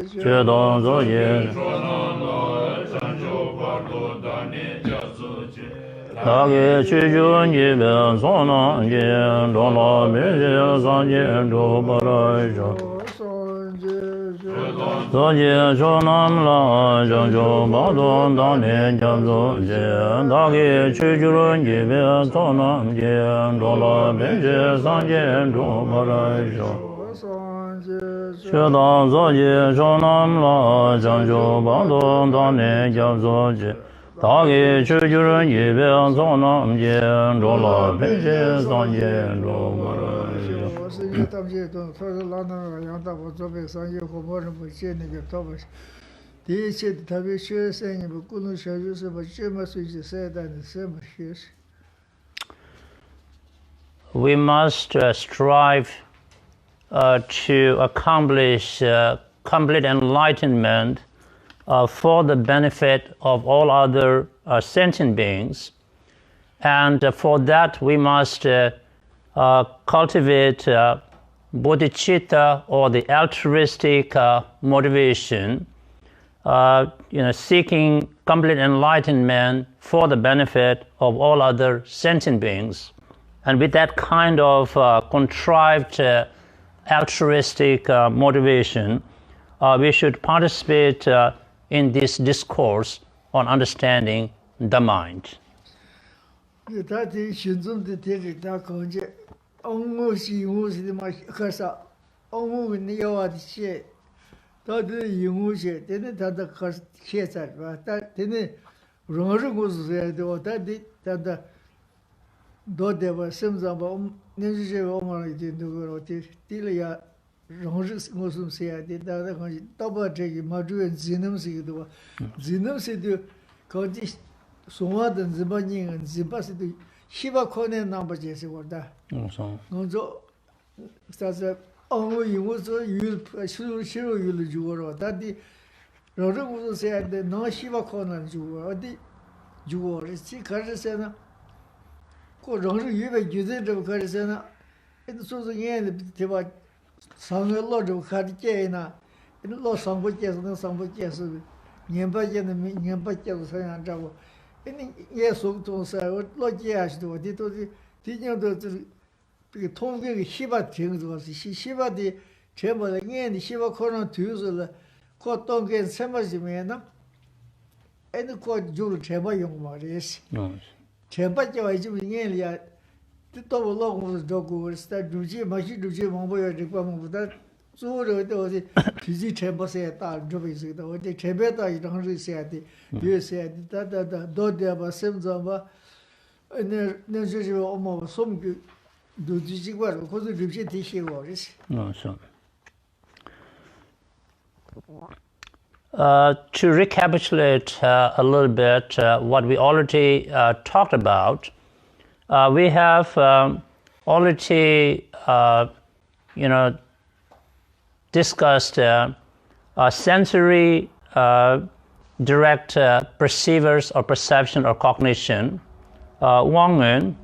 Chedan Zoye Dhargye Chujun Jiben Sonan Jen Dola Meje Sanjen Do Baraja Zoye Shonam La Janjo Badon Danen Jamzo Jen Dhargye Chujun Jiben Sonan Jen Dola Meje Sanjen Do Baraja Chedan Zoye Shonam La Janjo Badon Danen Jamzo Jen Dhargye Chujun Jiben Sonan Jen Dola Meje Sanjen Do Baraja We must strive to accomplish complete enlightenment for the benefit of all other sentient beings, and for that we must cultivate bodhicitta, or the altruistic motivation, seeking complete enlightenment for the benefit of all other sentient beings. And with that kind of contrived altruistic motivation, we should participate in this discourse on understanding the mind. Shiva Kone number Jesse Wada. Gonzo Stasa Ongo Yuzo Yul Shiro Yul Juro. That the Rodu said the no Shiva Kone Juro, the Juro, Karsana. Ko Rodu Yuva Judith of Karsana. And so the end Tiba Sanga Lord of Kadikena. And Lord Sambujas and Sambujas. Nyambajan and Nyambajas and Java. Yes, so say, what yes, do it to the teaching the Tongue Shiva things was Shiva the chamber again, Shiva corner to use the court tongue and Samazimena and the court Jul Chamber young Maris. Chamber Joy, the double long was dog was that Duji, Mashi Duji, Mamboy, the Guam with that. So the Fizi chamber said, the chamber I don't really say you said that the Dodge was Simzamba and then almost some good do this well because the Ripsy was. No, so. To recapitulate a little bit what we already talked about, we have already, discussed sensory direct perceivers or perception or cognition, Wangun.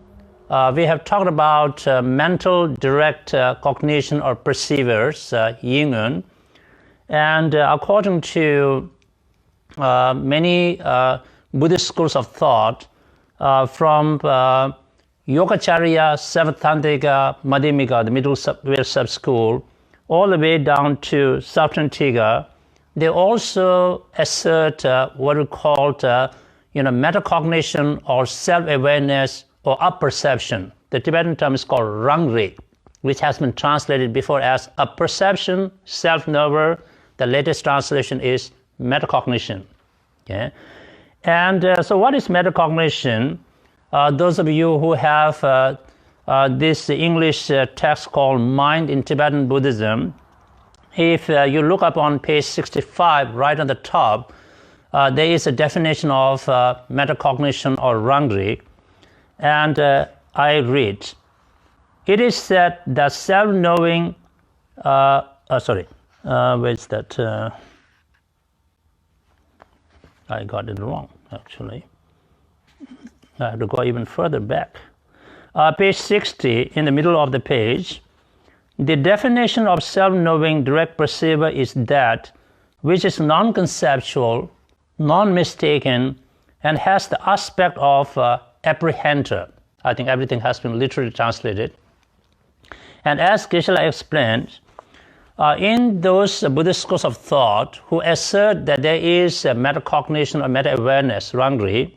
We have talked about mental direct cognition or perceivers, Yingun. And according to many Buddhist schools of thought, from Yogacarya, Savattantika, Madhyamika, the middle sub-school, all the way down to Sautrantika, they also assert what we call metacognition or self-awareness or apperception. The Tibetan term is called rangri, which has been translated before as apperception, self-knower. The latest translation is metacognition. Okay? And so what is metacognition? Those of you who have this English text called Mind in Tibetan Buddhism, if you look up on page 65, right on the top, there is a definition of metacognition or rangri, and I read, it is said that self-knowing, where's that? I got it wrong, actually. I have to go even further back. Page 60, in the middle of the page, The definition of self-knowing direct perceiver is that which is non-conceptual, non-mistaken, and has the aspect of apprehender. I think everything has been literally translated. And as Geshe explained, in those Buddhist schools of thought who assert that there is metacognition or meta-awareness, Rangri,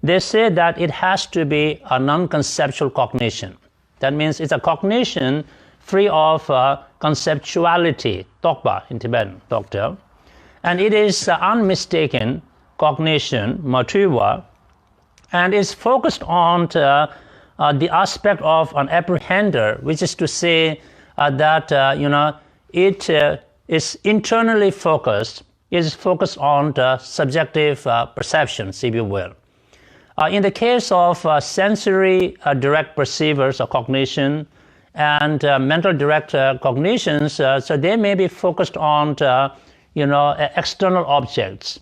they say that it has to be a non-conceptual cognition. That means it's a cognition free of conceptuality, tokpa in Tibetan, doctor. And it is unmistaken cognition, matuwa, and is focused on the aspect of an apprehender, which is to say that it is internally focused, is focused on the subjective perceptions, if you will. In the case of sensory direct perceivers or cognition and mental direct cognitions, so they may be focused on external objects,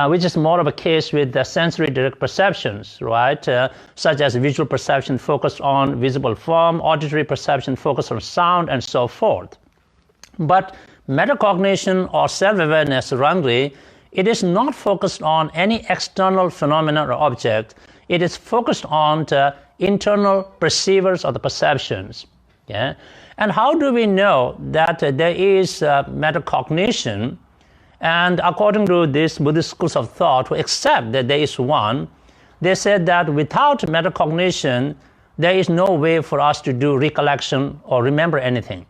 which is more of a case with the sensory direct perceptions, right? Such as visual perception focused on visible form, auditory perception focused on sound, and so forth. But metacognition or self-awareness, Rangri, it is not focused on any external phenomenon or object. It is focused on the internal perceivers or the perceptions. Yeah? And how do we know that there is metacognition? And according to these Buddhist schools of thought who accept that there is one, they said that without metacognition, there is no way for us to do recollection or remember anything.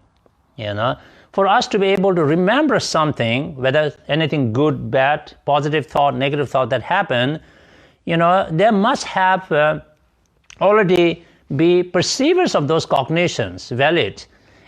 For us to be able to remember something, whether anything good, bad, positive thought, negative thought that happened, there must have already be perceivers of those cognitions valid.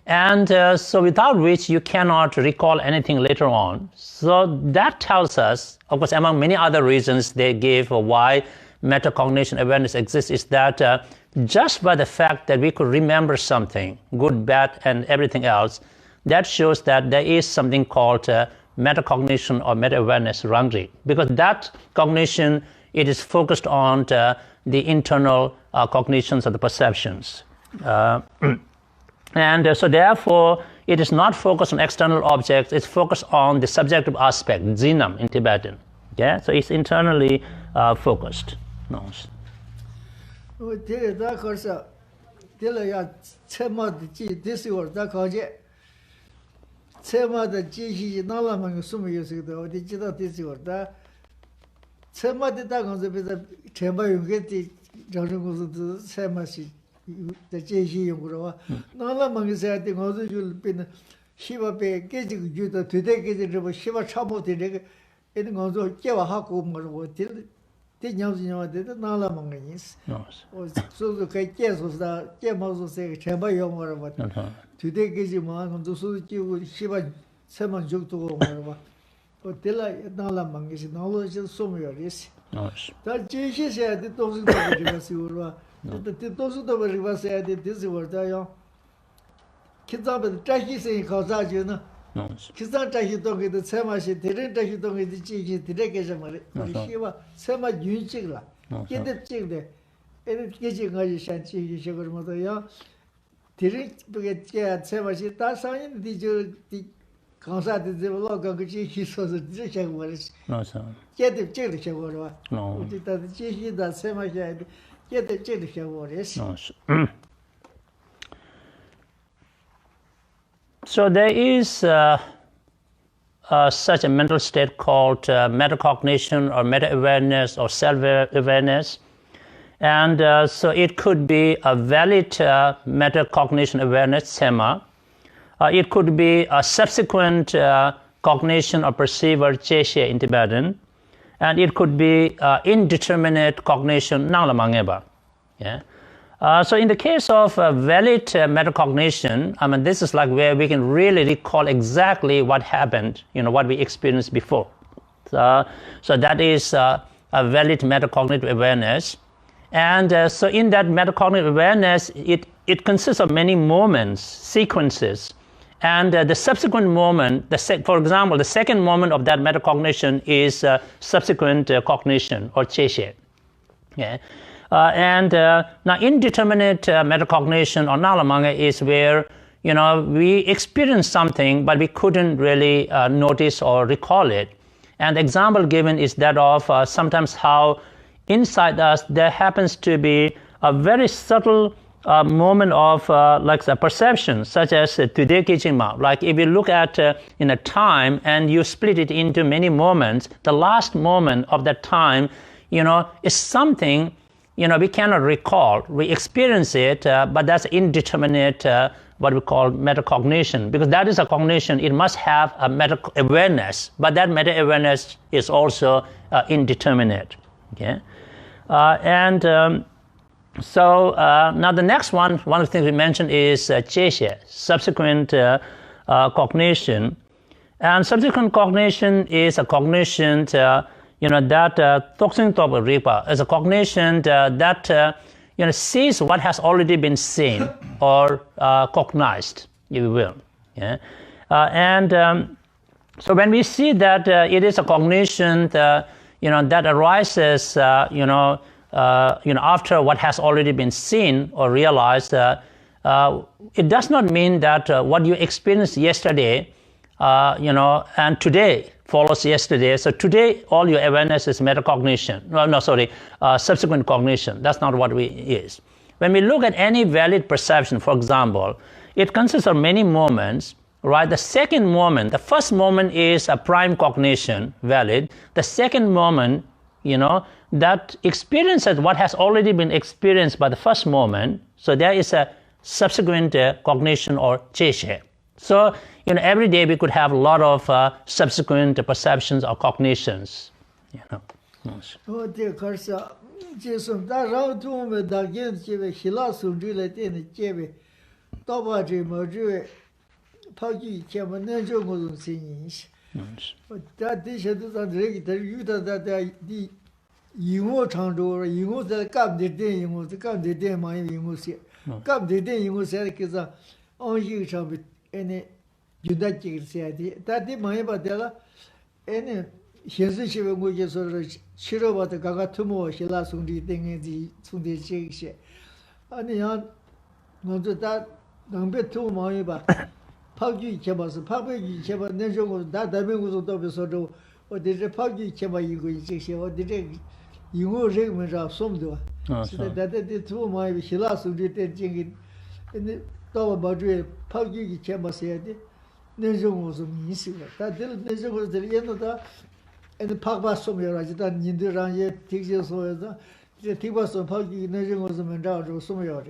And so without which you cannot recall anything later on. So that tells us, of course, among many other reasons they gave for why metacognition awareness exists, is that just by the fact that we could remember something, good, bad, and everything else, that shows that there is something called metacognition or meta-awareness, Rangri. Because that cognition, it is focused on the internal cognitions of the perceptions. And so therefore, it is not focused on external objects, it's focused on the subjective aspect, zinam in Tibetan. Yeah? So it's internally focused. No. the Geshe Gyeltsen, Nala Mangasa, the Gozu will be Shiva Bay, getting you to take it Shiva Chapo, the Gozo, Kiva Hakum, till the Nyazino did Nala Manganis. So the Kayas was the Kemos say, Chamba Yom or what. To take Giziman on the Suki Shiva Seman Jukto or what. Till I Nala Mangis, knowledge of Sumiris. That Geshe said the Tosu the Tosu of River said this word. Kids up at the Tashi saying Kazajuna. Kizan Tashi don't get the Semashi, didn't Tashi don't get the Chichi, the Dekazamari, Shiva, Sema Junchigla. Get the chick there. And it's getting a shanty sugar mother. Didn't get Semashi, that's how the consulted the log of Chichi so the Chichi was. No, sir. Get the Chichi war. No, the Chichi that Semashi, get the Chichi war is. No, sir. So there is such a mental state called metacognition or meta-awareness or self-awareness. And so it could be a valid metacognition awareness, sema. It could be a subsequent cognition or perceiver, Geshe in Tibetan. And it could be indeterminate cognition, nanglamangeba. Yeah. So in the case of valid metacognition, I mean, this is like where we can really recall exactly what happened, what we experienced before. So that is a valid metacognitive awareness. And so in that metacognitive awareness, it consists of many moments, sequences. And the subsequent moment, for example, the second moment of that metacognition is subsequent cognition or Geshe. Yeah. Now indeterminate metacognition or nalamanga is where we experienced something, but we couldn't really notice or recall it. And the example given is that of sometimes how inside us there happens to be a very subtle moment of like a perception, such as today kichima. Like if you look at in a time and you split it into many moments, the last moment of that time, is something we cannot recall. We experience it, but that's indeterminate, what we call metacognition, because that is a cognition. It must have a meta-awareness, but that meta-awareness is also indeterminate. Okay, so now the next one of the things we mentioned is Geshe, subsequent cognition. And subsequent cognition is a cognition that Thoksin Topa Ripa is a cognition that sees what has already been seen or cognized, if you will. Yeah? So when we see that it is a cognition that arises after what has already been seen or realized, it does not mean that what you experienced yesterday, and today follows yesterday. So today, all your awareness is metacognition. Subsequent cognition. That's not what it is. When we look at any valid perception, for example, it consists of many moments, right? The second moment, the first moment is a prime cognition, valid. The second moment, that experiences what has already been experienced by the first moment. So there is a subsequent cognition or Geshe. So, every day we could have a lot of subsequent perceptions or cognitions. Any Judachi said that the Mayabadella any Hinsi Shivaguja Shiro the Gagatumo, Shila Sundi thing in the Sundi Shake. And the young not that number two Mayaba Pagi Chabas, Pagi Chaba Najo was that I mean was a double sodo, or did the Pagi Chaba you go in or did you go regiment of some do? So that the two my Shila Sundi thing in the Badre Pagi Chamba said, Nejo was a minister. That Nejo was the end of that, and the Pagba somewhere, Rajitan Yindiran yet takes your soil. The Tibas of Pagi Nejo was a mandar or somewhere.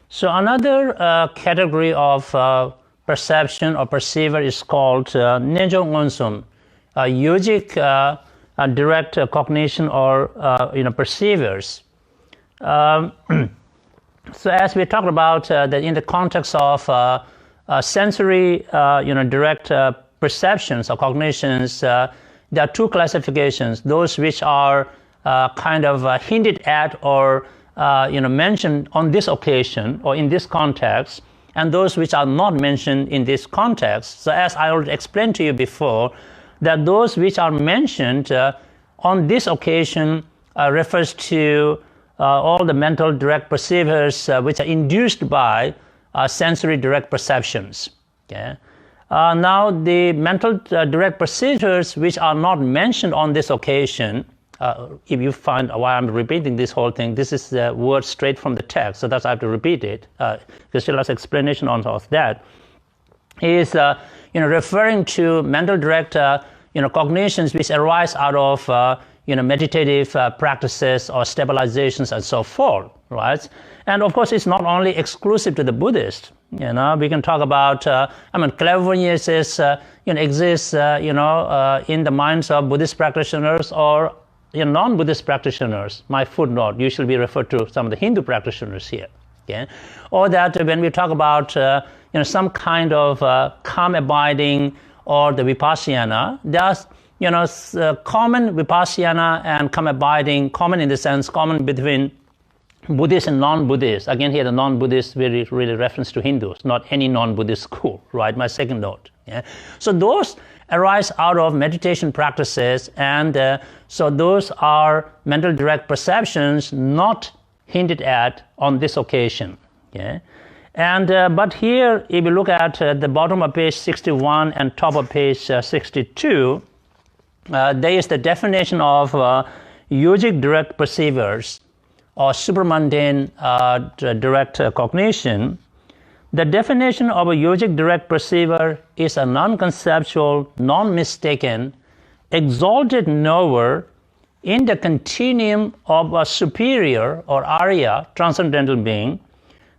So another category of perception or perceiver is called Nejo Ngonsum, yogic direct cognition or perceivers. So as we talked about that in the context of sensory direct perceptions or cognitions, there are two classifications: those which are kind of hinted at or mentioned on this occasion or in this context, and those which are not mentioned in this context. So as I already explained to you before, that those which are mentioned on this occasion refers to all the mental direct perceivers which are induced by sensory direct perceptions. Okay? Now the mental direct perceivers which are not mentioned on this occasion, if you find why I'm repeating this whole thing, this is the word straight from the text, so that's I have to repeat it. Geshe-la's explanation on that is referring to mental direct cognitions which arise out of meditative practices or stabilizations and so forth, right? And of course, it's not only exclusive to the Buddhist. We can talk about, clairvoyance exists, in the minds of Buddhist practitioners or non-Buddhist practitioners. My footnote usually be referred to some of the Hindu practitioners here. Okay? Or that when we talk about, some kind of calm abiding or the vipassana, there's common vipassana and calm abiding, common in the sense, common between Buddhist and non-Buddhist. Again, here the non-Buddhist really reference to Hindus, not any non-Buddhist school, right? My second note. Yeah? So those arise out of meditation practices, and so those are mental direct perceptions not hinted at on this occasion. Okay? And but here, if you look at the bottom of page 61 and top of page 62, there is the definition of yogic direct perceivers or supramundane direct cognition. The definition of a yogic direct perceiver is a non-conceptual, non-mistaken, exalted knower in the continuum of a superior or Arya transcendental being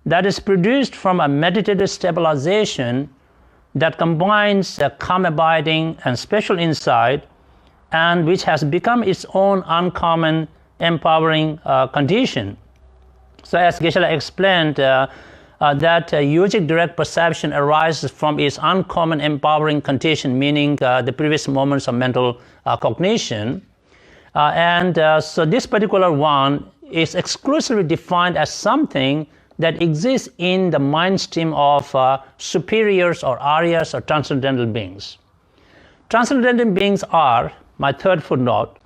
that is produced from a meditative stabilization that combines calm abiding and special insight, and which has become its own uncommon empowering condition. So as Geshe explained, that yogic direct perception arises from its uncommon empowering condition, meaning the previous moments of mental cognition. So this particular one is exclusively defined as something that exists in the mind stream of superiors or Aryas or transcendental beings. Transcendental beings are, my third footnote,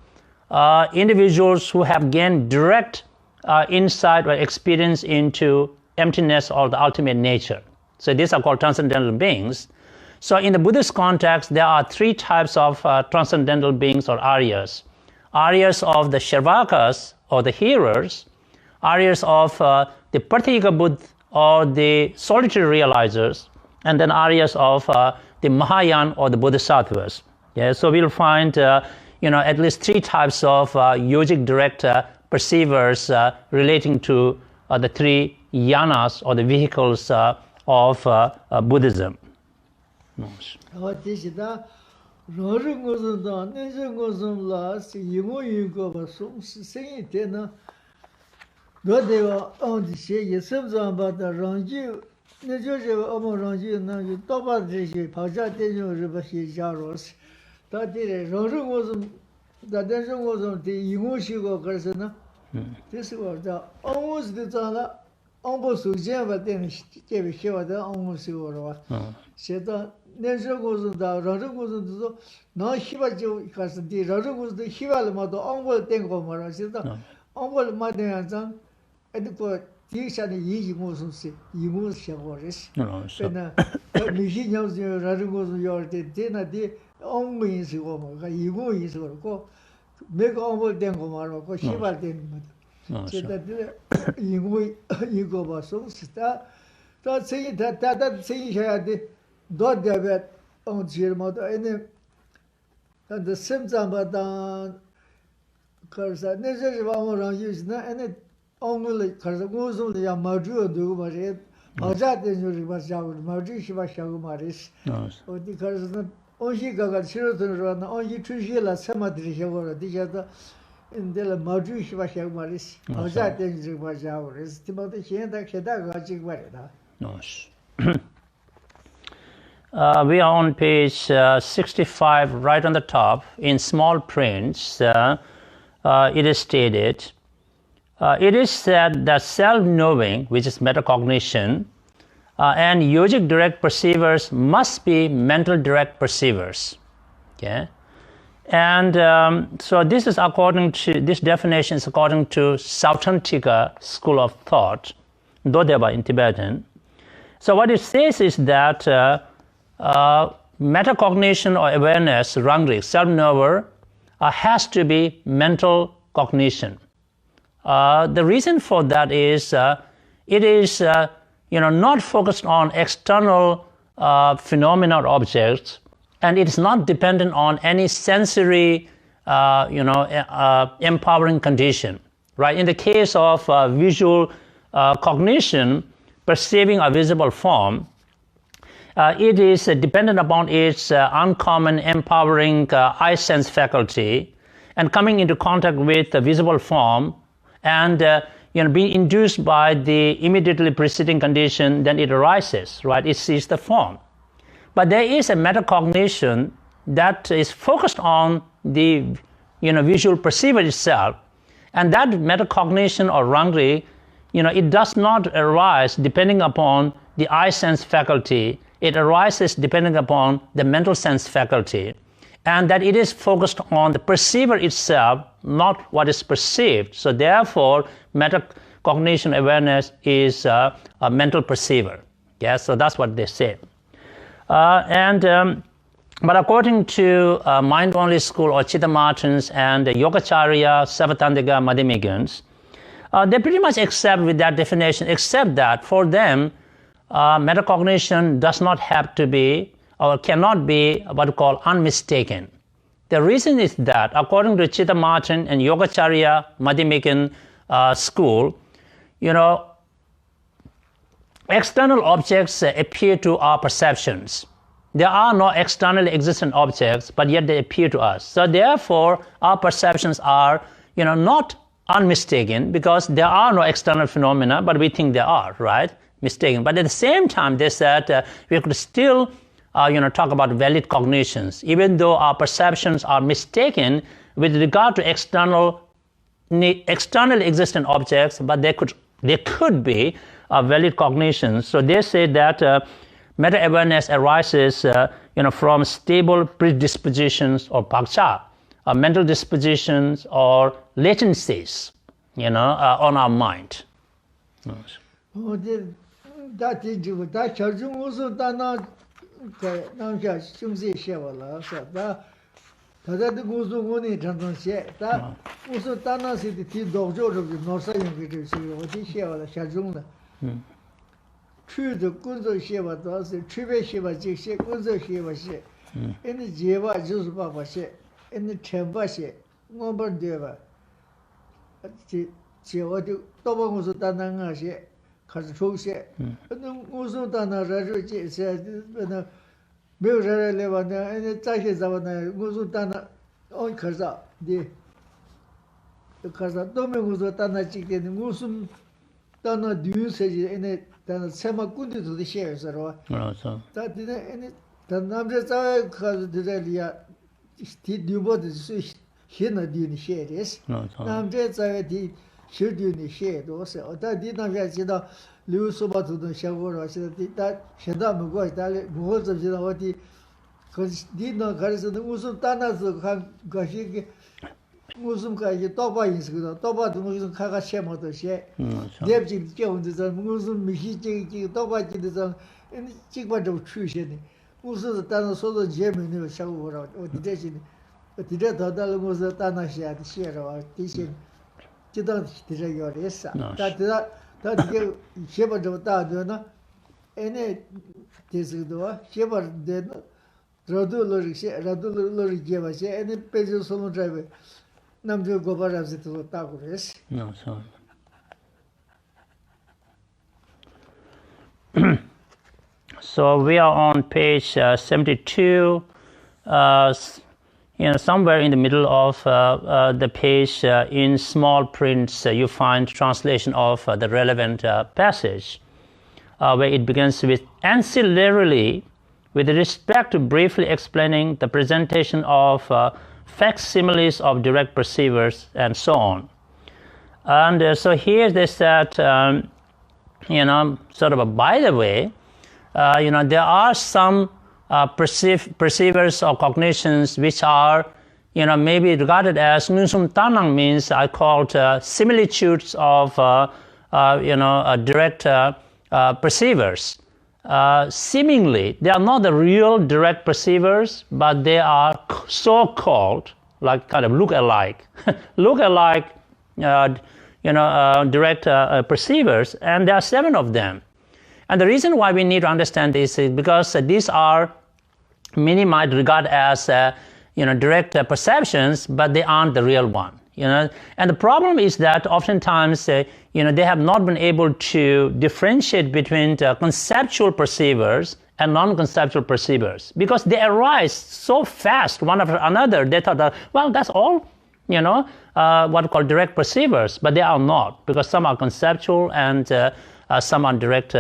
individuals who have gained direct insight or experience into emptiness or the ultimate nature. So these are called transcendental beings. So in the Buddhist context, there are three types of transcendental beings or Aryas. Aryas of the Shervakas or the hearers, Aryas of the Pratyeka Buddha or the solitary realizers, and then Aryas of the Mahayana or the Bodhisattvas. Yeah, so we'll find at least three types of yogic direct perceivers relating to the three yanas or the vehicles of Buddhism. We are on page 65, right on the top, in small prints. It is stated, it is said that self-knowing, which is metacognition, and yogic direct perceivers must be mental direct perceivers. Okay? And so this is according to, this definition is according to Sautrantika school of thought, Dodeba in Tibetan. So what it says is that metacognition or awareness, rangrig, self-knower, has to be mental cognition. The reason for that is it is not focused on external phenomena or objects, and it is not dependent on any sensory empowering condition. Right? In the case of visual cognition, perceiving a visible form, it is dependent upon its uncommon empowering eye sense faculty, and coming into contact with the visible form, and being induced by the immediately preceding condition, then it arises. Right? It sees the form. But there is a metacognition that is focused on the visual perceiver itself, and that metacognition or rangri, it does not arise depending upon the eye sense faculty. It arises depending upon the mental sense faculty, and that it is focused on the perceiver itself, not what is perceived. So therefore, cognition awareness is a mental perceiver. Yeah, so that's what they say. But according to mind-only school or Chitta Martins and Yogacarya, Savatandika, Madhyamikans, they pretty much accept with that definition, except that for them, metacognition does not have to be or cannot be what we call unmistaken. The reason is that according to Chitta Martin and Yogacarya, Madhyamikan school, external objects appear to our perceptions. There are no externally existent objects, but yet they appear to us. So therefore, our perceptions are, not unmistaken because there are no external phenomena, but we think there are, right? Mistaken. But at the same time, they said we could still, talk about valid cognitions, even though our perceptions are mistaken with regard to externally existent objects, but they could be valid cognitions. So they say that meta-awareness arises, from stable predispositions or pakcha, mental dispositions or latencies, on our mind. So we are on page 72, somewhere in the middle of the page, in small prints, you find translation of the relevant passage, where it begins with, ancillarily, with respect to briefly explaining the presentation of facsimiles of direct perceivers and so on. And so here they said, sort of a by the way, there are some perceivers or cognitions which are, maybe regarded as nusum tanang, means I called similitudes of, direct perceivers. Seemingly, they are not the real direct perceivers, but they are so-called, like kind of look-alike, direct perceivers, and there are 7 of them. And the reason why we need to understand this is because these are, many might regard as, direct perceptions, but they aren't the real one. And the problem is that oftentimes, they have not been able to differentiate between conceptual perceivers and non-conceptual perceivers, because they arise so fast, one after another. They thought that, well, that's all, what we call direct perceivers, but they are not, because some are conceptual and some are direct,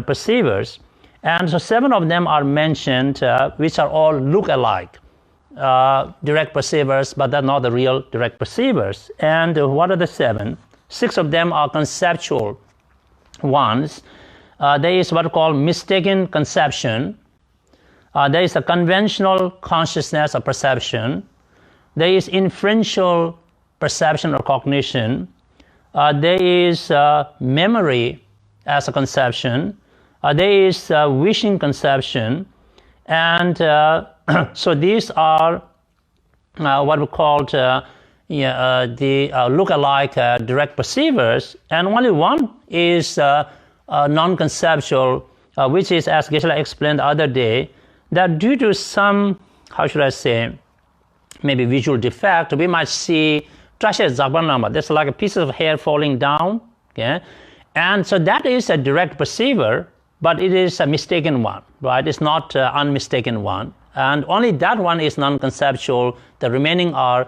perceivers. And so 7 of them are mentioned, which are all look-alike. Direct perceivers, but they're not the real direct perceivers. And what are the 7? 6 of them are conceptual ones. There is what we call mistaken conception. There is a conventional consciousness or perception. There is inferential perception or cognition. there is memory as a conception, there is wishing conception, and so these are what we call the look-alike direct perceivers, and only one is non-conceptual, which is, as Geshe explained the other day, that due to some, how should I say, maybe visual defect, we might see trashe zakbanama. There's like a piece of hair falling down, okay? And so that is a direct perceiver, but it is a mistaken one, right? It's not an unmistaken one. And only that one is non-conceptual. The remaining are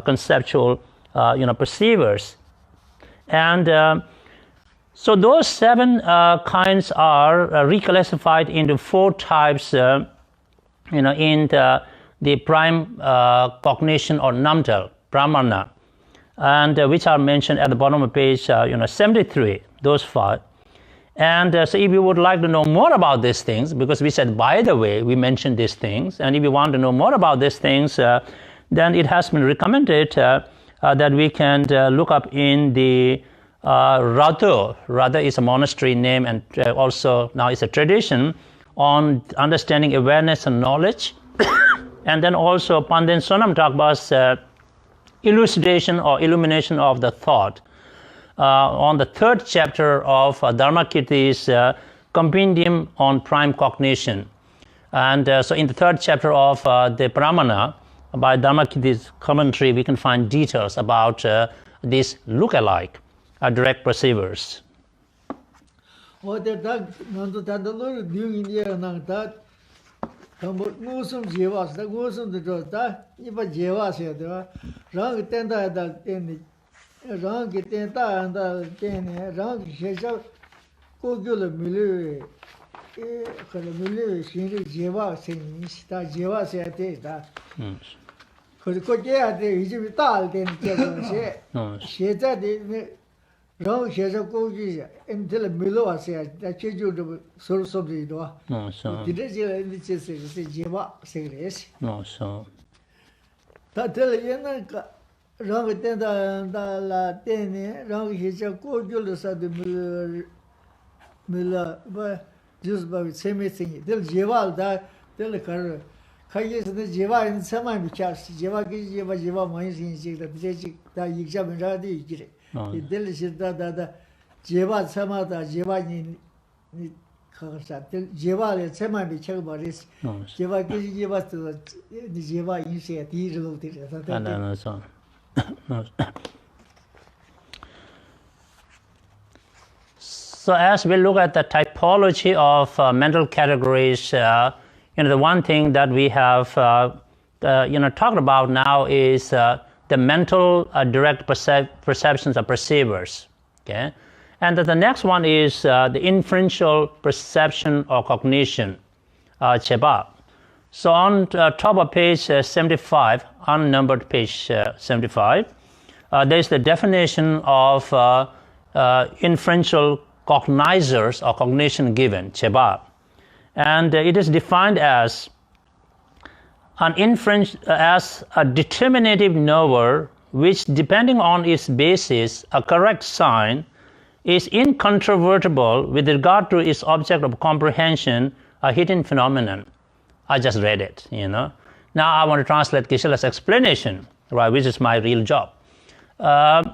conceptual, perceivers. And so those 7 kinds are reclassified into 4 types, in the prime cognition or namdal, pramana, and which are mentioned at the bottom of page 73, those 5. And so if you would like to know more about these things, because we said, by the way, we mentioned these things, and if you want to know more about these things, then it has been recommended that we can look up in the Rado. Rado is a monastery name, and also now it's a tradition on understanding awareness and knowledge. And then also Pandin Sonam Thakpa's elucidation or illumination of the thought on the 3rd chapter of Dharmakirti's compendium on prime cognition. And so in the 3rd chapter of the Pramana, by Dharmakirti's commentary, we can find details about these look-alike direct perceivers. Musum Jevas, the Musum the Dota, Iba Jevas here, Rang Tenda, Rang Tenta and the Rang Shesha, Kogula Milu, Milu, Jeva, saying, Jeva say that. For the Kotea, the Vital, then she said, Rang Shesha Kogi until Milo said that she do the source of the door. No, so. The Jeva cigarettes. No, so. That tell you, Rang Tenda and La Tene, Rang Hisha Kogulus at the Miller, but just by the same thing. Tell Jeva that, tell the car. Kayes the Jeva in some Jeva Jeva mines in that examine Radi. The delicious that Jeva Samata Jeva in Jeva semi be checked about this. Jeva give us to the Jeva initiative. So as we look at the typology of mental categories, the one thing that we have talked about now is the mental direct perceptions of perceivers, okay? And the next one is the inferential perception or cognition, cheba. So on top of page 75, unnumbered page 75, there is the definition of inferential cognizers or cognition given, cheba. And it is defined as as a determinative knower which, depending on its basis, a correct sign, is incontrovertible with regard to its object of comprehension, a hidden phenomenon. I just read it, Now I want to translate Geshe-la's explanation, right, which is my real job. So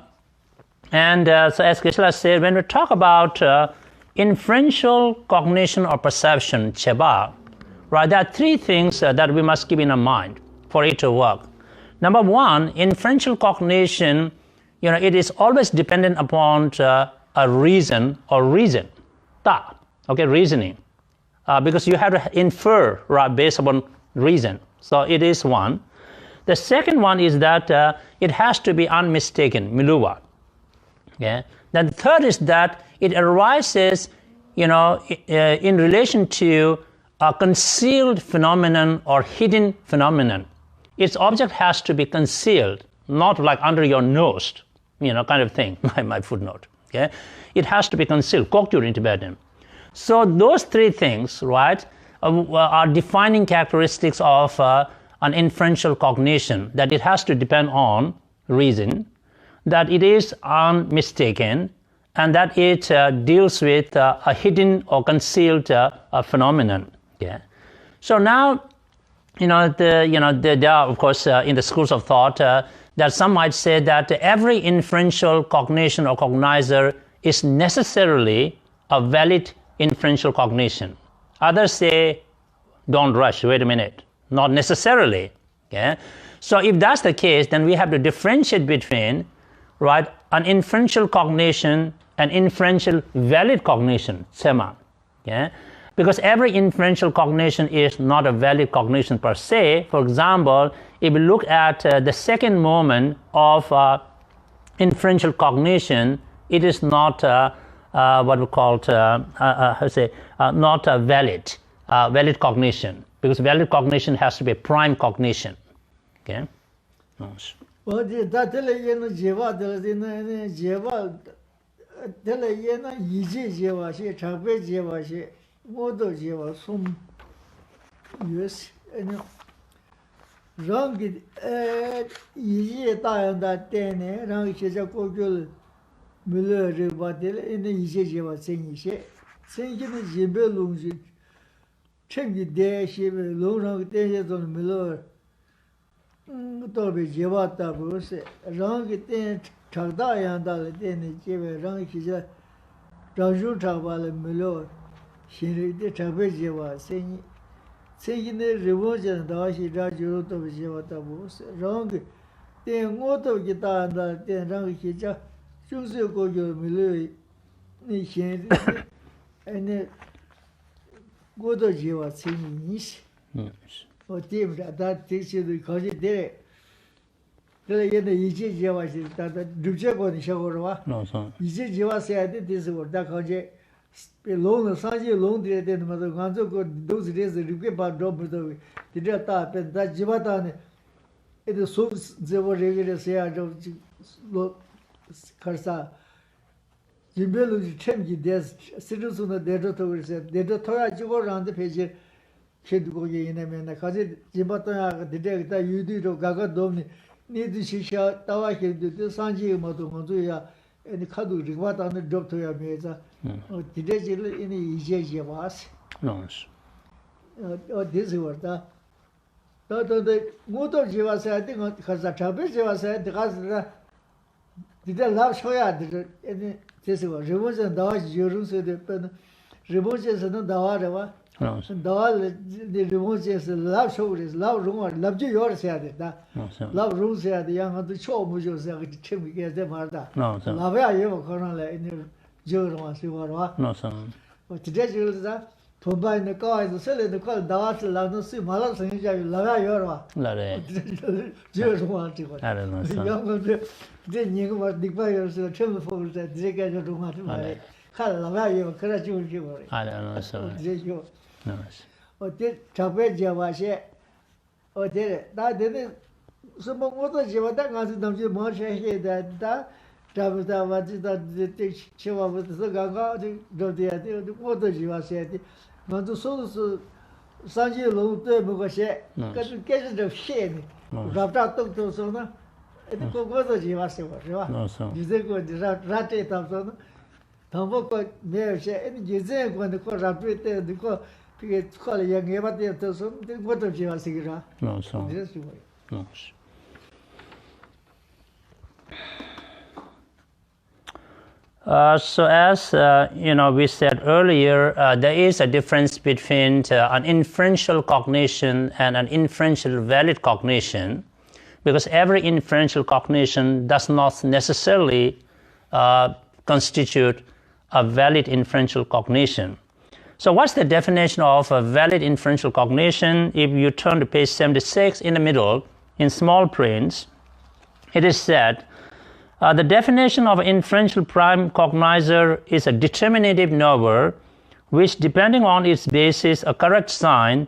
as Geshe-la said, when we talk about inferential cognition or perception, cheba, right, there are 3 things that we must keep in our mind for it to work. Number 1, inferential cognition, it is always dependent upon a reason or reason, reasoning, because you have to infer, right, based upon reason. So it is one. The second one is that it has to be unmistaken, miluwa. Okay. Then the third is that it arises, in relation to a concealed phenomenon or hidden phenomenon. Its object has to be concealed, not like under your nose, kind of thing, my footnote. Okay? It has to be concealed, koktur in Tibetan. So those 3 things, right, are defining characteristics of an inferential cognition, that it has to depend on reason. that it is unmistaken, and that it deals with a hidden or concealed phenomenon. Yeah. So now, there are, of course, in the schools of thought, that some might say that every inferential cognition or cognizer is necessarily a valid inferential cognition. Others say, don't rush, wait a minute, not necessarily. Okay? So if that's the case, then we have to differentiate between, right, an inferential cognition and inferential valid cognition, sema. Okay? Because every inferential cognition is not a valid cognition per se. For example, if we look at the second moment of inferential cognition, it is not what we call not a valid cognition, because valid cognition has to be a prime cognition. Okay. Nice. Well, that jeva modo jeva sum yes and rangi yiji da tene rangi cheja kogul mule rebadel in the yiji jeva sengi ne jebe lungji chengi de shebe long te don mule to be jeva ta bose rangi te chagda yanda tene jebe rangi cheja raju thabale mule Shinride Tabe Jeva, singing the revolution, the Ashi Raju to Jeva Tabus, Rang, then Moto guitar and then Rang Hija, Chusu Gojo Milui, Nishin, and Godo Jeva singing or Tim that takes you to cause it there. Then again, the Iji Jeva is that Dujago in Shagorwa. No, son. Iji Jeva said this word, that Kaje. Long Sanji long did then Mother Ganzo got those days the Gelugpa drop with the data and that Jivatan it is so they were regular say I don't Karsa Jimbelu Chemji there's citizens on the data said they don't go around the page kid go in and the Kazi Jibata the day that you do Gaga Domni need to Shisha Tawa the Sanji Moto Montuya and the Kadu Rigwata on the drop to your mesa. Today, in the easy was. No. This was that. The motor Jiva said, I think, because the Chabis was said, because did a love show at this was removes and Dawes, Jerusalem, removes and the Dawa. The removes is love show is love room, love you yours said that. Love room said the young on the show, Mujo said, Chim gets them hard. No, Lava, you were colonel in no, son. But today, you to buy the car is selling the car, Dawas, Lanosi, Malas, and Lava Yorwa. Just want to. I don't know. The young then you were the buyers, the tremble for that they get to want to buy. Lava, you correct you. I don't know. So, no. Or did Tabeja was yet? Or did it? That didn't. Some other Jivata don't you much here that. Tabata was the Chiva with the Gaga, the water Jiva said, not to so Sanji Long Mugashe, because you get the shade, wrapped out to Sona, and the water Jiva Seva. No, so. You think when the Rate Thompson, Tomoko, Mayor, and you think when the court rapid, the court to call a young Eva to some, the water Jiva Sigra. No, so. No. So as we said earlier, there is a difference between an inferential cognition and an inferential valid cognition, because every inferential cognition does not necessarily constitute a valid inferential cognition. So what's the definition of a valid inferential cognition? If you turn to page 76 in the middle, in small print, it is said, the definition of an inferential prime cognizer is a determinative knower which, depending on its basis, a correct sign,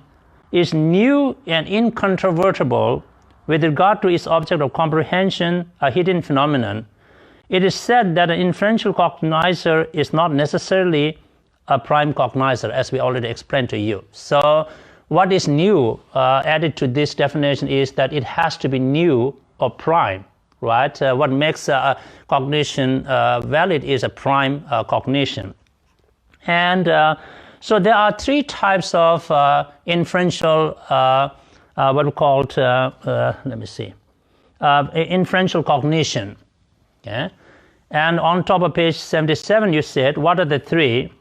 is new and incontrovertible with regard to its object of comprehension, a hidden phenomenon. It is said that an inferential cognizer is not necessarily a prime cognizer, as we already explained to you. So what is new added to this definition is that it has to be new or prime. right? What makes cognition valid is a prime cognition. And so there are three types of inferential, what we call, inferential cognition. Okay? And on top of page 77, you said, what are the three?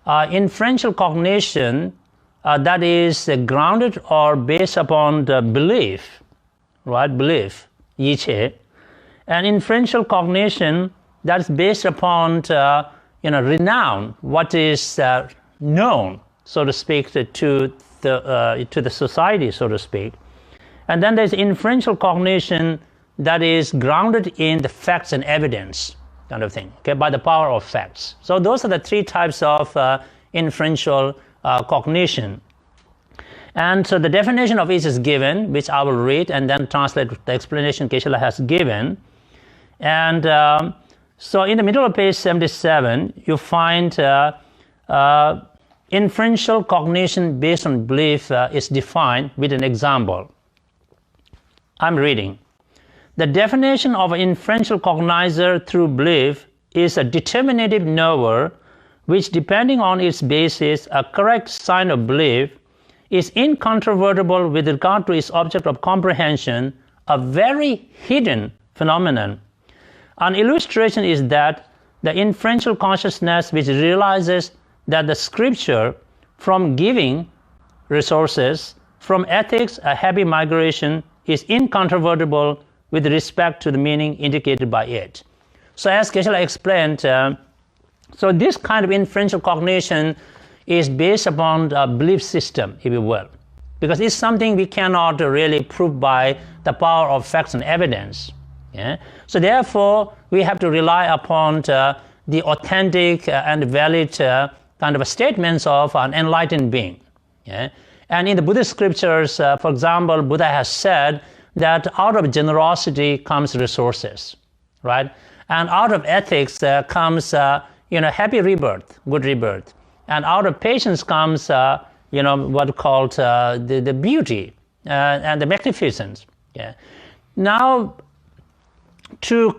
Inferential cognition that is grounded or based upon the belief, right? Belief, yiche. And inferential cognition that is based upon renown, what is known, so to speak, to the society, so to speak. And then there's inferential cognition that is grounded in the facts and evidence, kind of thing, okay, by the power of facts. So those are the three types of inferential cognition. And so the definition of each is given, which I will read and then translate the explanation Geshe has given. And so in the middle of page 77, you find inferential cognition based on belief is defined with an example. I'm reading. The definition of an inferential cognizer through belief is a determinative knower which, depending on its basis, a correct sign of belief, is incontrovertible with regard to its object of comprehension, a very hidden phenomenon. An illustration is that the inferential consciousness which realizes that the scripture, from giving resources, from ethics, a happy migration, is incontrovertible with respect to the meaning indicated by it. So as Geshe explained, so this kind of inferential cognition is based upon a belief system, if you will, because it's something we cannot really prove by the power of facts and evidence. Yeah? So therefore, we have to rely upon the authentic and valid kind of statements of an enlightened being. Yeah? And in the Buddhist scriptures, for example, Buddha has said that out of generosity comes resources, right? And out of ethics comes happy rebirth, good rebirth. And out of patience comes what called the beauty and the magnificence. Yeah. Now, to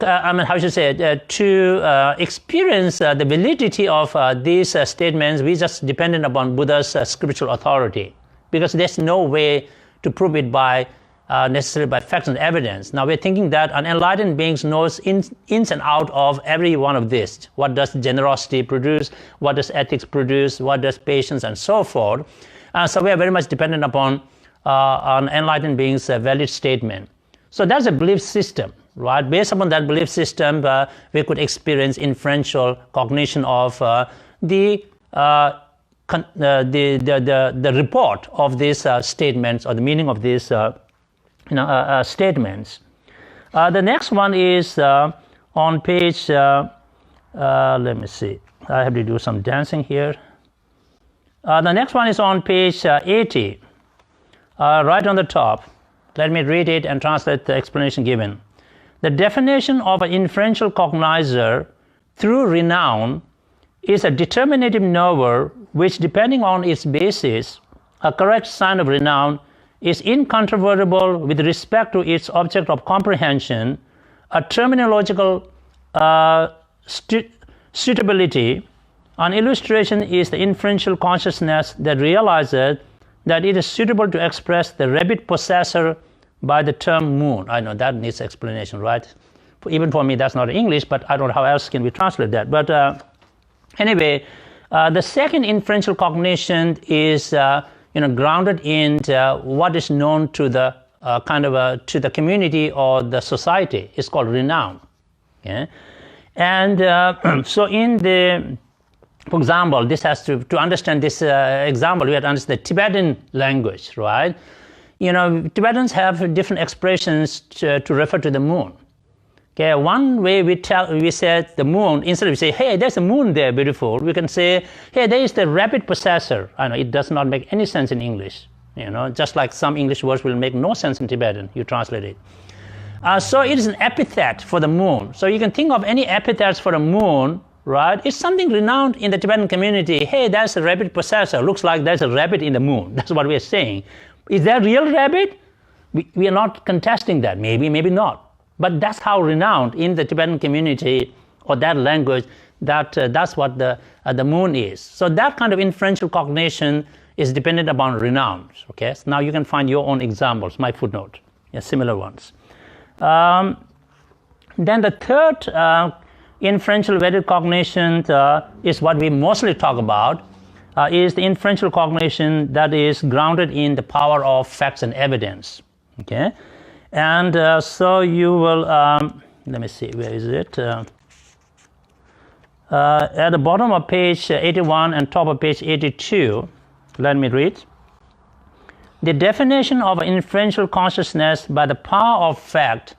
experience the validity of these statements, we just dependent upon Buddha's spiritual authority, because there's no way to prove it by necessarily by facts and evidence. Now we're thinking that an enlightened being knows ins and out of every one of this. What does generosity produce? What does ethics produce? What does patience, and so forth? So we are very much dependent upon an enlightened being's valid statement. So that's a belief system, right? Based upon that belief system, we could experience inferential cognition of the report of these statements, or the meaning of these statements. The next one is on page, let me see, I have to do some dancing here. The next one is on page 80, right on the top. Let me read it and translate the explanation given. The definition of an inferential cognizer through renown is a determinative knower which, depending on its basis, a correct sign of renown, is incontrovertible with respect to its object of comprehension, a terminological suitability. An illustration is the inferential consciousness that realizes that it is suitable to express the rabbit possessor by the term moon. I know that needs explanation, right? Even for me, that's not English, but I don't know how else can we translate that. But anyway, the second inferential cognition is grounded in what is known to the to the community or the society. It's called renown. Okay? And so in the, for example, this has to understand this example, we have to understand the Tibetan language, right? Tibetans have different expressions to refer to the moon. Okay, one way we said the moon, instead of say, hey, there's a moon there, beautiful, we can say, hey, there is the rabbit possessor. I know it does not make any sense in English. Just like some English words will make no sense in Tibetan, you translate it. So it is an epithet for the moon. So you can think of any epithets for the moon, right? It's something renowned in the Tibetan community. Hey, there's a rabbit possessor. Looks like there's a rabbit in the moon. That's what we are saying. Is there real rabbit? We are not contesting that. Maybe, maybe not. But that's how renowned in the Tibetan community or that language that's what the moon is. So that kind of inferential cognition is dependent upon renown. Okay, so now you can find your own examples, my footnote, similar ones. Then the third inferential Vedic cognition is what we mostly talk about, is the inferential cognition that is grounded in the power of facts and evidence. Okay, and so you will, let me see, where is it? At the bottom of page 81 and top of page 82, let me read. The definition of an inferential consciousness by the power of fact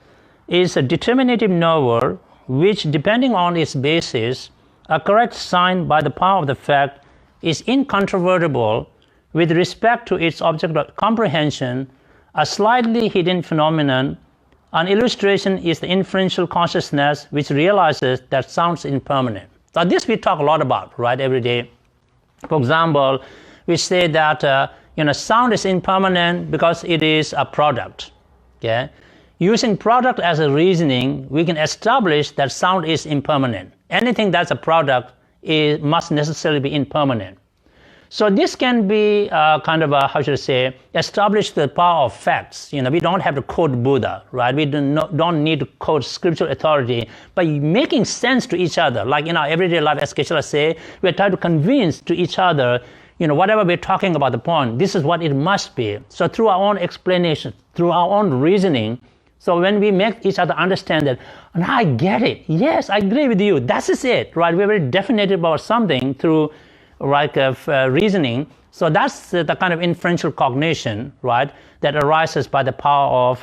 is a determinative knower which, depending on its basis, a correct sign by the power of the fact is incontrovertible with respect to its object of comprehension, a slightly hidden phenomenon. An illustration is the inferential consciousness which realizes that sound is impermanent. So this we talk a lot about, right, every day. For example, we say that sound is impermanent because it is a product. Okay, using product as a reasoning, we can establish that sound is impermanent. Anything that's a product must necessarily be impermanent. So this can be kind of how should I say, establish the power of facts. We don't have to quote Buddha, right? We don't need to quote scriptural authority, but making sense to each other. Like in our everyday life, as Geshe say, we're trying to convince to each other, whatever we're talking about the point, this is what it must be. So through our own explanation, through our own reasoning, so when we make each other understand that, and I get it, yes, I agree with you, that is it, right? We're very definitive about something through reasoning. So that's the kind of inferential cognition, right, that arises by the power of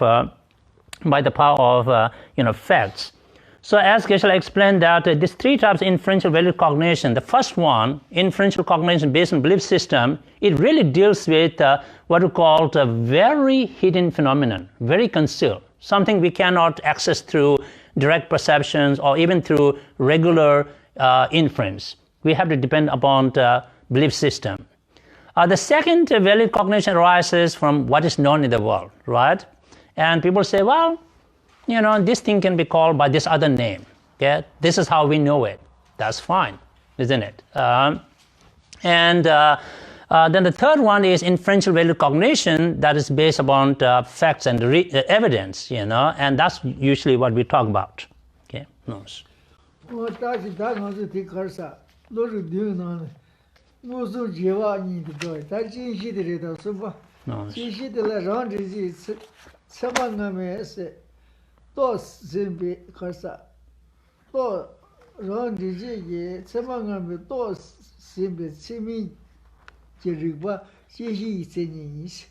facts. So as Geshe explained that these three types of inferential value cognition, the first one, inferential cognition based on belief system, it really deals with what we call a very hidden phenomenon, very concealed, something we cannot access through direct perceptions or even through regular inference. We have to depend upon the belief system. The second valid cognition arises from what is known in the world, right? And people say, well, this thing can be called by this other name. Okay, this is how we know it. That's fine, isn't it? Then the third one is inferential valid cognition that is based upon facts and evidence, and that's usually what we talk about. Okay, nice. Lorig doing no so Jeva need to do it. That Geshe did it also. Geshe de la Randy, Samangame, Dos Zimbi Karsa, Dos Randy, Samangame, Dos Zimbi, Simi Gelugpa, Geshe Gyeltsen.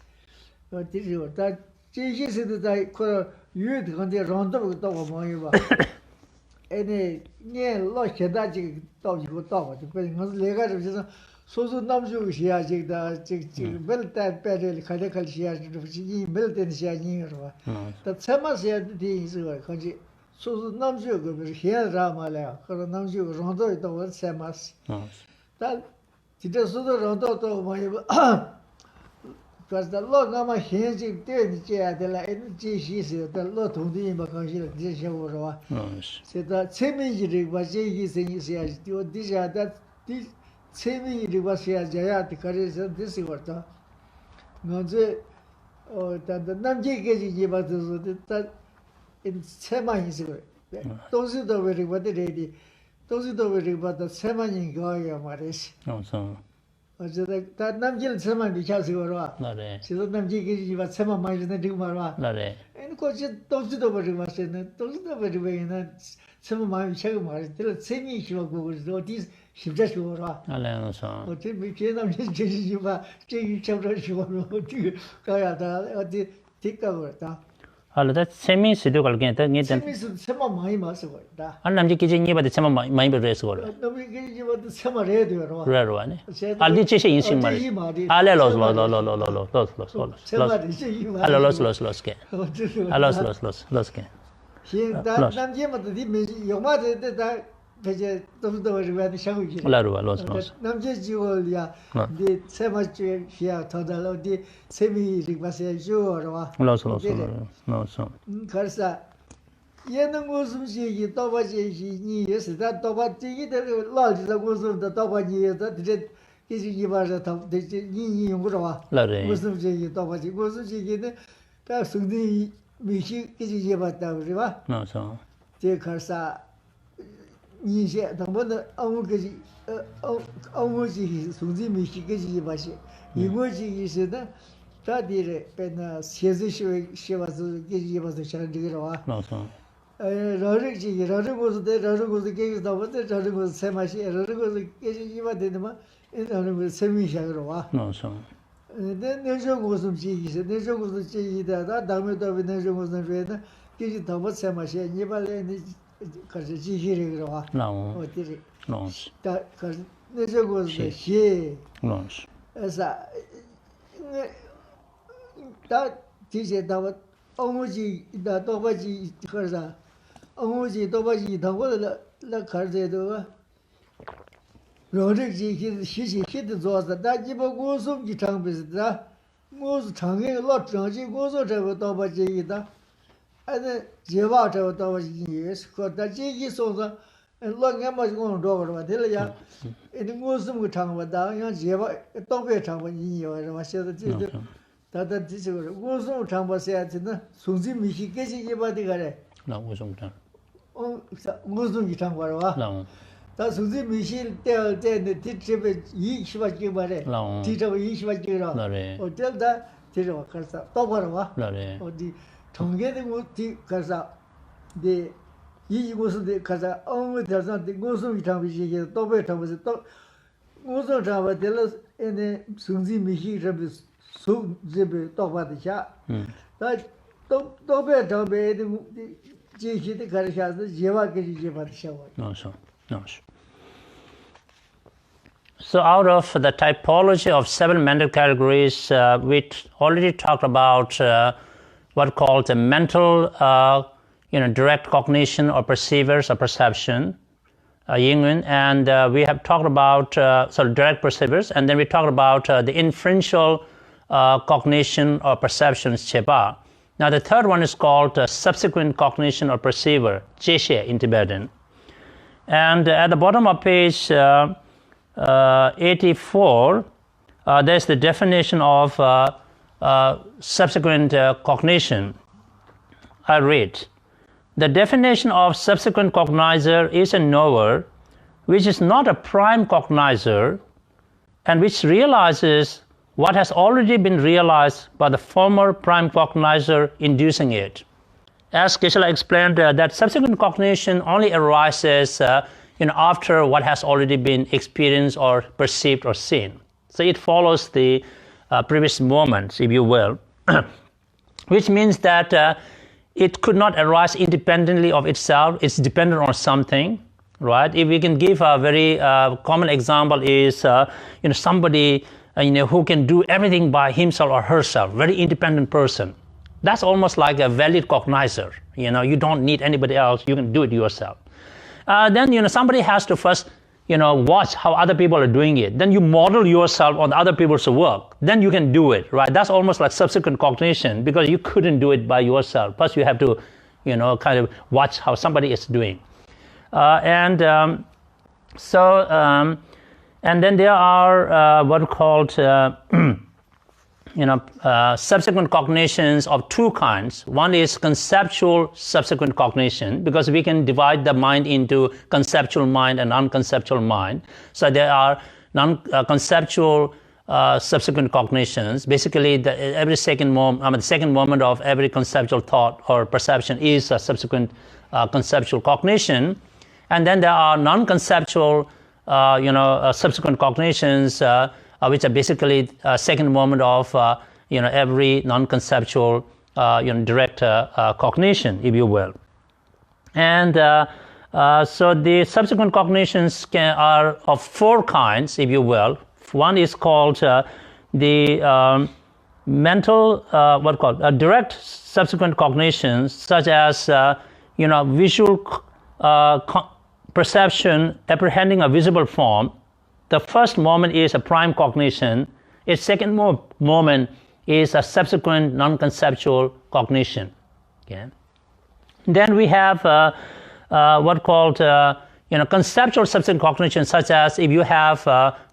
But this is what that Geshe said that I could use on the round of the Moiva. And lost that dog you thought, depending on the legal. So Namju Shiajik, the Beltan Pedal, Kadekal Shiaj, Belton Shiajin. That Sama said things so Namju, here Ramala, Namju, Rondo, it over Samas. That it is so the Rondo to my. Because the Lord Nama Hensing did she said the Lord to the Imbakanshi, this show. Said that same injury was saying, says, this that same injury was here, Jayat, Karis, and this is what that the Namji gave us that in Sema is those are the very what the lady, those are the very what the Sema in Goya Maris. That Namjil Sama because you were so Namji was Sama Mines and Dumara. And course, those are the very much in it, those are the very way in that some of my Chagmar, till same issue of Google's notice, she just were. Or till we came just you were taking children, she wrote to Kayata or the Tikka. That semi sidual again, some of my muscle. And I'm kitchen you, but the some of my race order. Nobody gave you the summer radio. Rare one. I'll teach you in Simari. I'll lost. She that Jim at the your mother did that. Namjes Julia, the Semach here, Total, the semi was a sure. No, Karsa. 얘는 무슨 얘기 도바지 니 예스다 도바지 데 라지다 무슨 도바지 예다 데 이제 이바자 다 되지 니 용거로 와 무슨 얘기 도바지 무슨 얘기는 다 승리 미시 이제 이바다 그래봐 맞아 제 가사 니세 당번에 아무까지 아무지 승리 미시 이제 이바시 이거지 있으다 다디레 배나 세즈시 시와서 이제 이바서 잘 되기로 와 맞아 러릭지 러릭고스데 러릭고스 계기다 버데 러릭고스 세마시 러릭고스 계기 이바 되는마 러릭고스 세미샤로 와 맞아 네 내저고스 지기세 내저고스 지기다다 다음에도 내저고스 레다 계기 더 세마시 니발레 가서 지기리로 와 나오 어디리 노스 다 내저고스 시 노스 에사 다 지제다 어머지 다 도바지 거사 어머지 도바지 당고를 라 가르제도 로릭지 시시히도 좋아서 다 집어 고속이 장비스다 고속 장에 로정지 고속 저거 도바지이다 아니 제와 저거 도바지 예스코다 지기 소서 로게마 고 도거로 될야 이 고속 그 장보다 그냥 제와 도배 장보니 요라 마셔도 지도 다다 지식으로 고속 장보세야지는 송지 미시게지 이바디 가래 나 우송장 무슨 장보러 와 다 송지 미실 때때 뒤집에 20바퀴 말에 뒤집어 20바퀴로 어쩔다 뒤집어 가서 또 보러 와 어디 통계된 곳이 가서 네 이곳에 가서 어느 데서 고속 장비시게 또 배터면서 또 고속 장비 될어 에네 송지 미시 잡이 속집에 또 받으셔 다또 배터에 GSTDL 가르쳐서 제와까지 제받으셔 So out of the typology of 7 mental categories, we already talked about what called the mental, direct cognition or perceivers or perception, Yingyun, and we have talked about direct perceivers, and then we talked about the inferential cognition or perceptions, Cheba. Now the third one is called subsequent cognition or perceiver, Geshe in Tibetan. And at the bottom of page 84, there's the definition of subsequent cognition. I read. The definition of subsequent cognizer is a knower which is not a prime cognizer and which realizes what has already been realized by the former prime cognizer inducing it. As Geshe explained, that subsequent cognition only arises after what has already been experienced or perceived or seen. So it follows the previous moments, if you will, which means that it could not arise independently of itself. It's dependent on something, right? If we can give a very common example is, somebody who can do everything by himself or herself, very independent person. That's almost like a valid cognizer. You don't need anybody else. You can do it yourself. Then somebody has to first watch how other people are doing it. Then you model yourself on other people's work. Then you can do it, right? That's almost like subsequent cognition because you couldn't do it by yourself. Plus you have to, kind of watch how somebody is doing. And then there are what are called subsequent cognitions of two kinds. One is conceptual subsequent cognition, because we can divide the mind into conceptual mind and non-conceptual mind. So there are non-conceptual subsequent cognitions. Basically, every second moment, the second moment of every conceptual thought or perception is a subsequent conceptual cognition. And then there are non-conceptual, subsequent cognitions, which are basically second moment of every non-conceptual direct cognition, if you will. And so the subsequent cognitions are of four kinds, if you will. One is called the mental, direct subsequent cognitions, such as visual perception apprehending a visible form. The first moment is a prime cognition. Its second moment is a subsequent non-conceptual cognition. Okay. Then we have what called conceptual subsequent cognition, such as if you have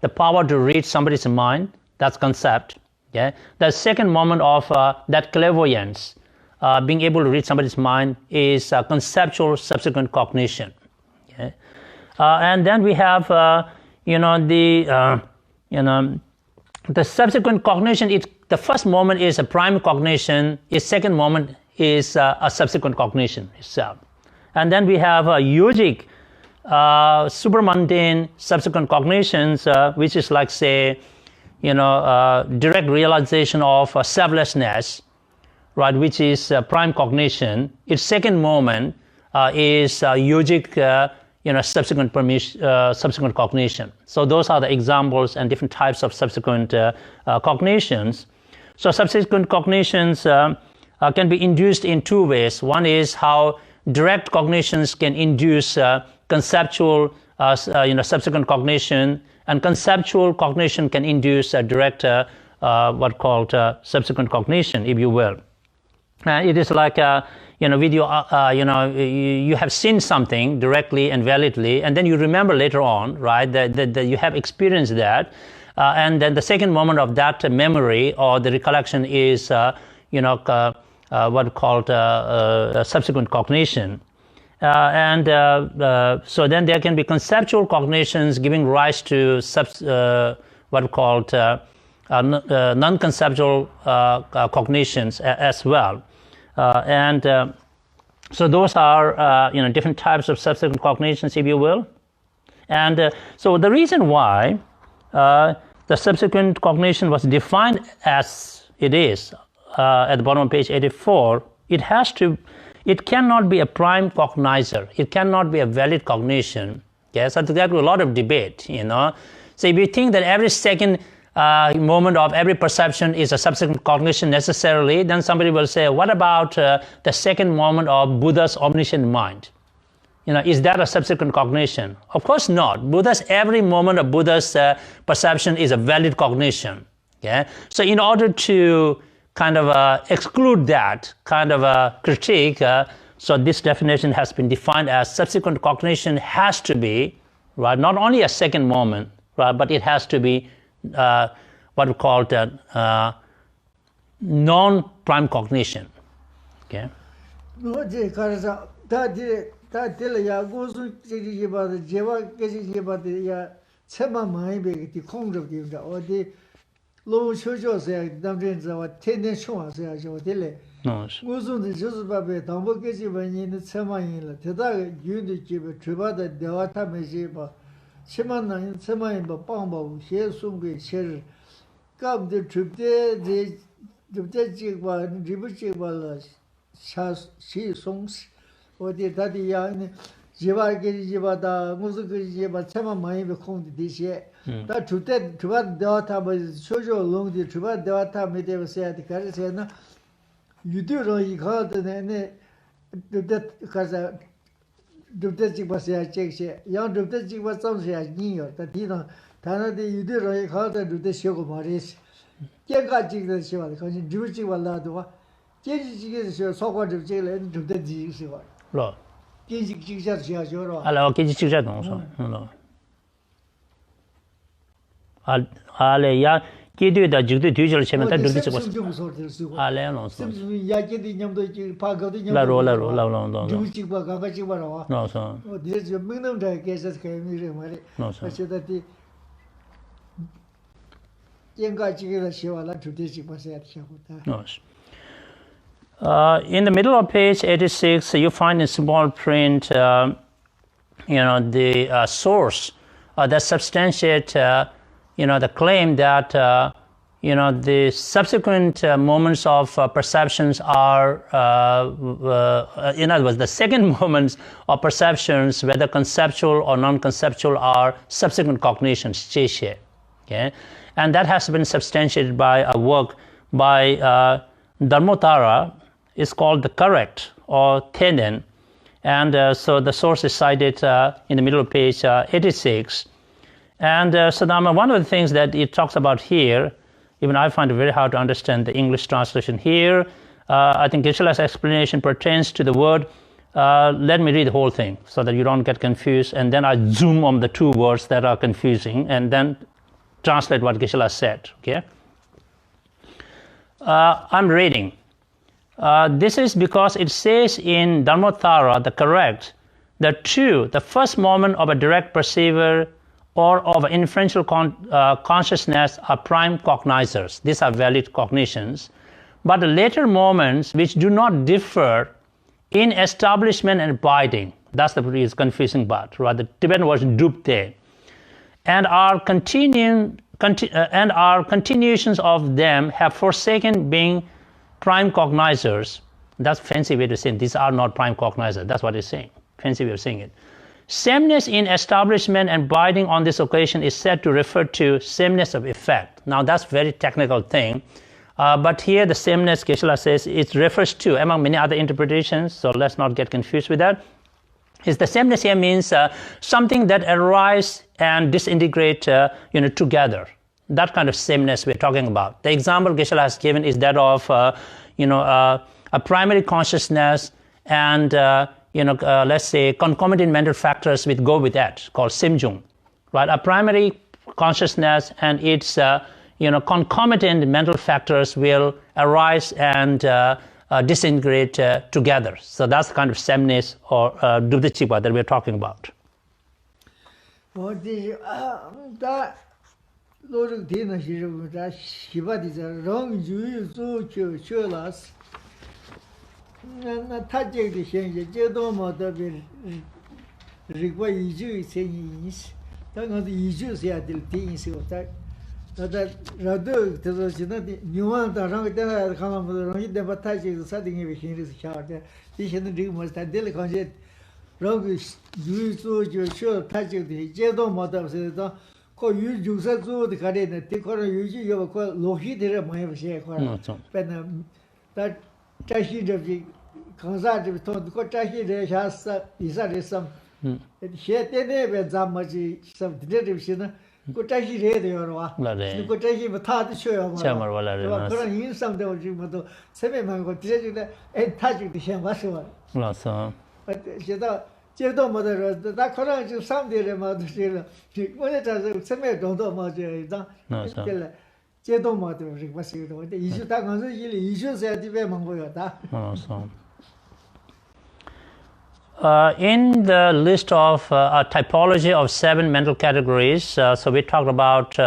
the power to read somebody's mind, that's concept. Okay? The second moment of that clairvoyance, being able to read somebody's mind, is conceptual subsequent cognition. Okay? And then we have the subsequent cognition. The first moment is a prime cognition. Its second moment is a subsequent cognition itself. And then we have yogic supramundane subsequent cognitions, which is like, say, direct realization of selflessness, right, which is prime cognition. Its second moment is yogic subsequent cognition. So those are the examples and different types of subsequent cognitions. So subsequent cognitions can be induced in two ways. One is how direct cognitions can induce conceptual subsequent cognition, and conceptual cognition can induce a direct what called subsequent cognition, if you will. It is like with you have seen something directly and validly, and then you remember later on, right, that you have experienced that, and then the second moment of that memory or the recollection is what called subsequent cognition. So then there can be conceptual cognitions giving rise to what called non-conceptual cognitions as well. So those are different types of subsequent cognitions, if you will. And so the reason why the subsequent cognition was defined as it is at the bottom of page 84, it cannot be a prime cognizer. It cannot be a valid cognition. Yes, so there's a lot of debate, So if you think that every second moment of every perception is a subsequent cognition necessarily, then somebody will say, what about the second moment of Buddha's omniscient mind? Is that a subsequent cognition? Of course not. Every moment of Buddha's perception is a valid cognition. Okay? So in order to kind of exclude that kind of critique, so this definition has been defined as subsequent cognition has to be, right, not only a second moment, right, but it has to be what we call non-prime cognition. Okay. Long Chojo said, Damdrin, Tendon Shua says, Guzun the Josephine, Damboki, when in the Semain, Teda, Unikiba, Tribada, Devata Mejiba, Shimana in Semain, Bambo, here soon be shared. Come the trip there, the Jigba, Jibuchiba, she songs, or the Daddy Yan, Jiva Gijibada, Muzuki, Sama Mai, Kong this year. That to what data was social long the to what data made ever say the Carasena. You do know you called the because Dubtesik was a check share. Young Dubtesik was something as New York, that Tana, you do know you called the Sugar Maris. Yagajik the show, the country, Juchi Waladua. Jiji is your so called jail and to the G. Hello, Hello, hello. Ale ya kidu da jigdu tujul chemen ta dugdi chos ale no so ya kidi nyamdo ji pa ga de la ro ji ba ga ji ba ro no so this is minimum da cases ke mi re mare no so so that the yenga ji ga shewa la tu de ji ba se at no. In the middle of page 86, you find in small print, the source that substantiate, the claim that, the subsequent moments of perceptions are, in other words, the second moments of perceptions, whether conceptual or non-conceptual, are subsequent cognitions, Geshe. Okay? And that has been substantiated by a work by Dharmottara. Is called the correct or Gaden, and so the source is cited in the middle of page 86. And so now one of the things that it talks about here, even I find it very hard to understand the English translation here. I think Geshe-la's explanation pertains to the word let me read the whole thing so that you don't get confused, and then I zoom on the two words that are confusing and then translate what Geshe said. Okay, I'm reading. This is because it says in Dharmottara, the correct, that two, the first moment of a direct perceiver or of an inferential consciousness are prime cognizers. These are valid cognitions. But the later moments which do not differ in establishment and abiding, that's the really confusing part, right? The Tibetan word Thubten, and our continuations of them have forsaken being prime cognizers. That's fancy way to say it. These are not prime cognizers. That's what it's saying. Fancy way of saying it. Sameness in establishment and abiding on this occasion is said to refer to sameness of effect. Now that's very technical thing. But here the sameness, Geshe says, it refers to, among many other interpretations, so let's not get confused with that, is the sameness here means something that arises and disintegrate together. That kind of sameness we're talking about. The example Geshe has given is that of a primary consciousness and let's say concomitant mental factors which go with that, called simjung, right? A primary consciousness and its concomitant mental factors will arise and disintegrate together. So that's the kind of sameness or dubdhichipa that we're talking about. In the list of a typology of 7 mental categories, so we talked about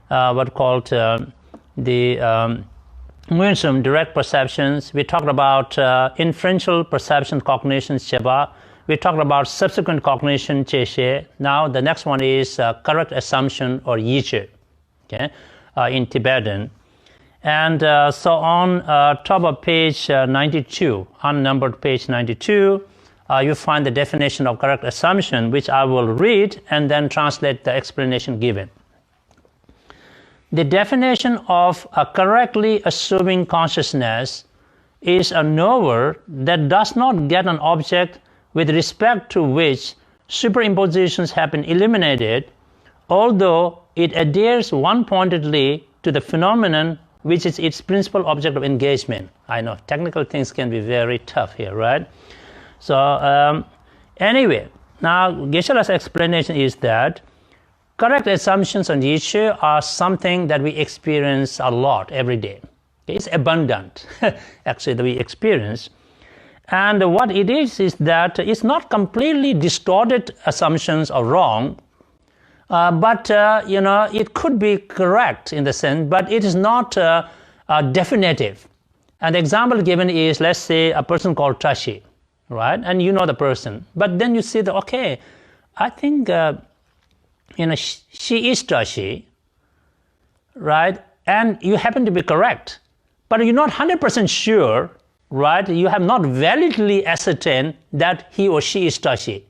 what called the munsum, direct perceptions. We talked about inferential perception, cognition, cheba. We talked about subsequent cognition, cheshe. Now the next one is correct assumption or yiche, okay, in Tibetan. And so on top of page 92, unnumbered page 92, you find the definition of correct assumption, which I will read and then translate the explanation given. The definition of a correctly assuming consciousness is a knower that does not get an object with respect to which superimpositions have been eliminated, although it adheres one-pointedly to the phenomenon which is its principal object of engagement. I know technical things can be very tough here, right? So anyway, now Geshe-la's explanation is that correct assumptions on yiche are something that we experience a lot every day. It's abundant, actually, that we experience. And what it is that it's not completely distorted assumptions or wrong, but it could be correct in the sense, but it is not definitive. And the example given is, let's say, a person called Tashi, right? And you know the person, but then you see that, okay, I think she is Tashi, right? And you happen to be correct, but you're not 100% sure, right? You have not validly ascertained that he or she is Tashi.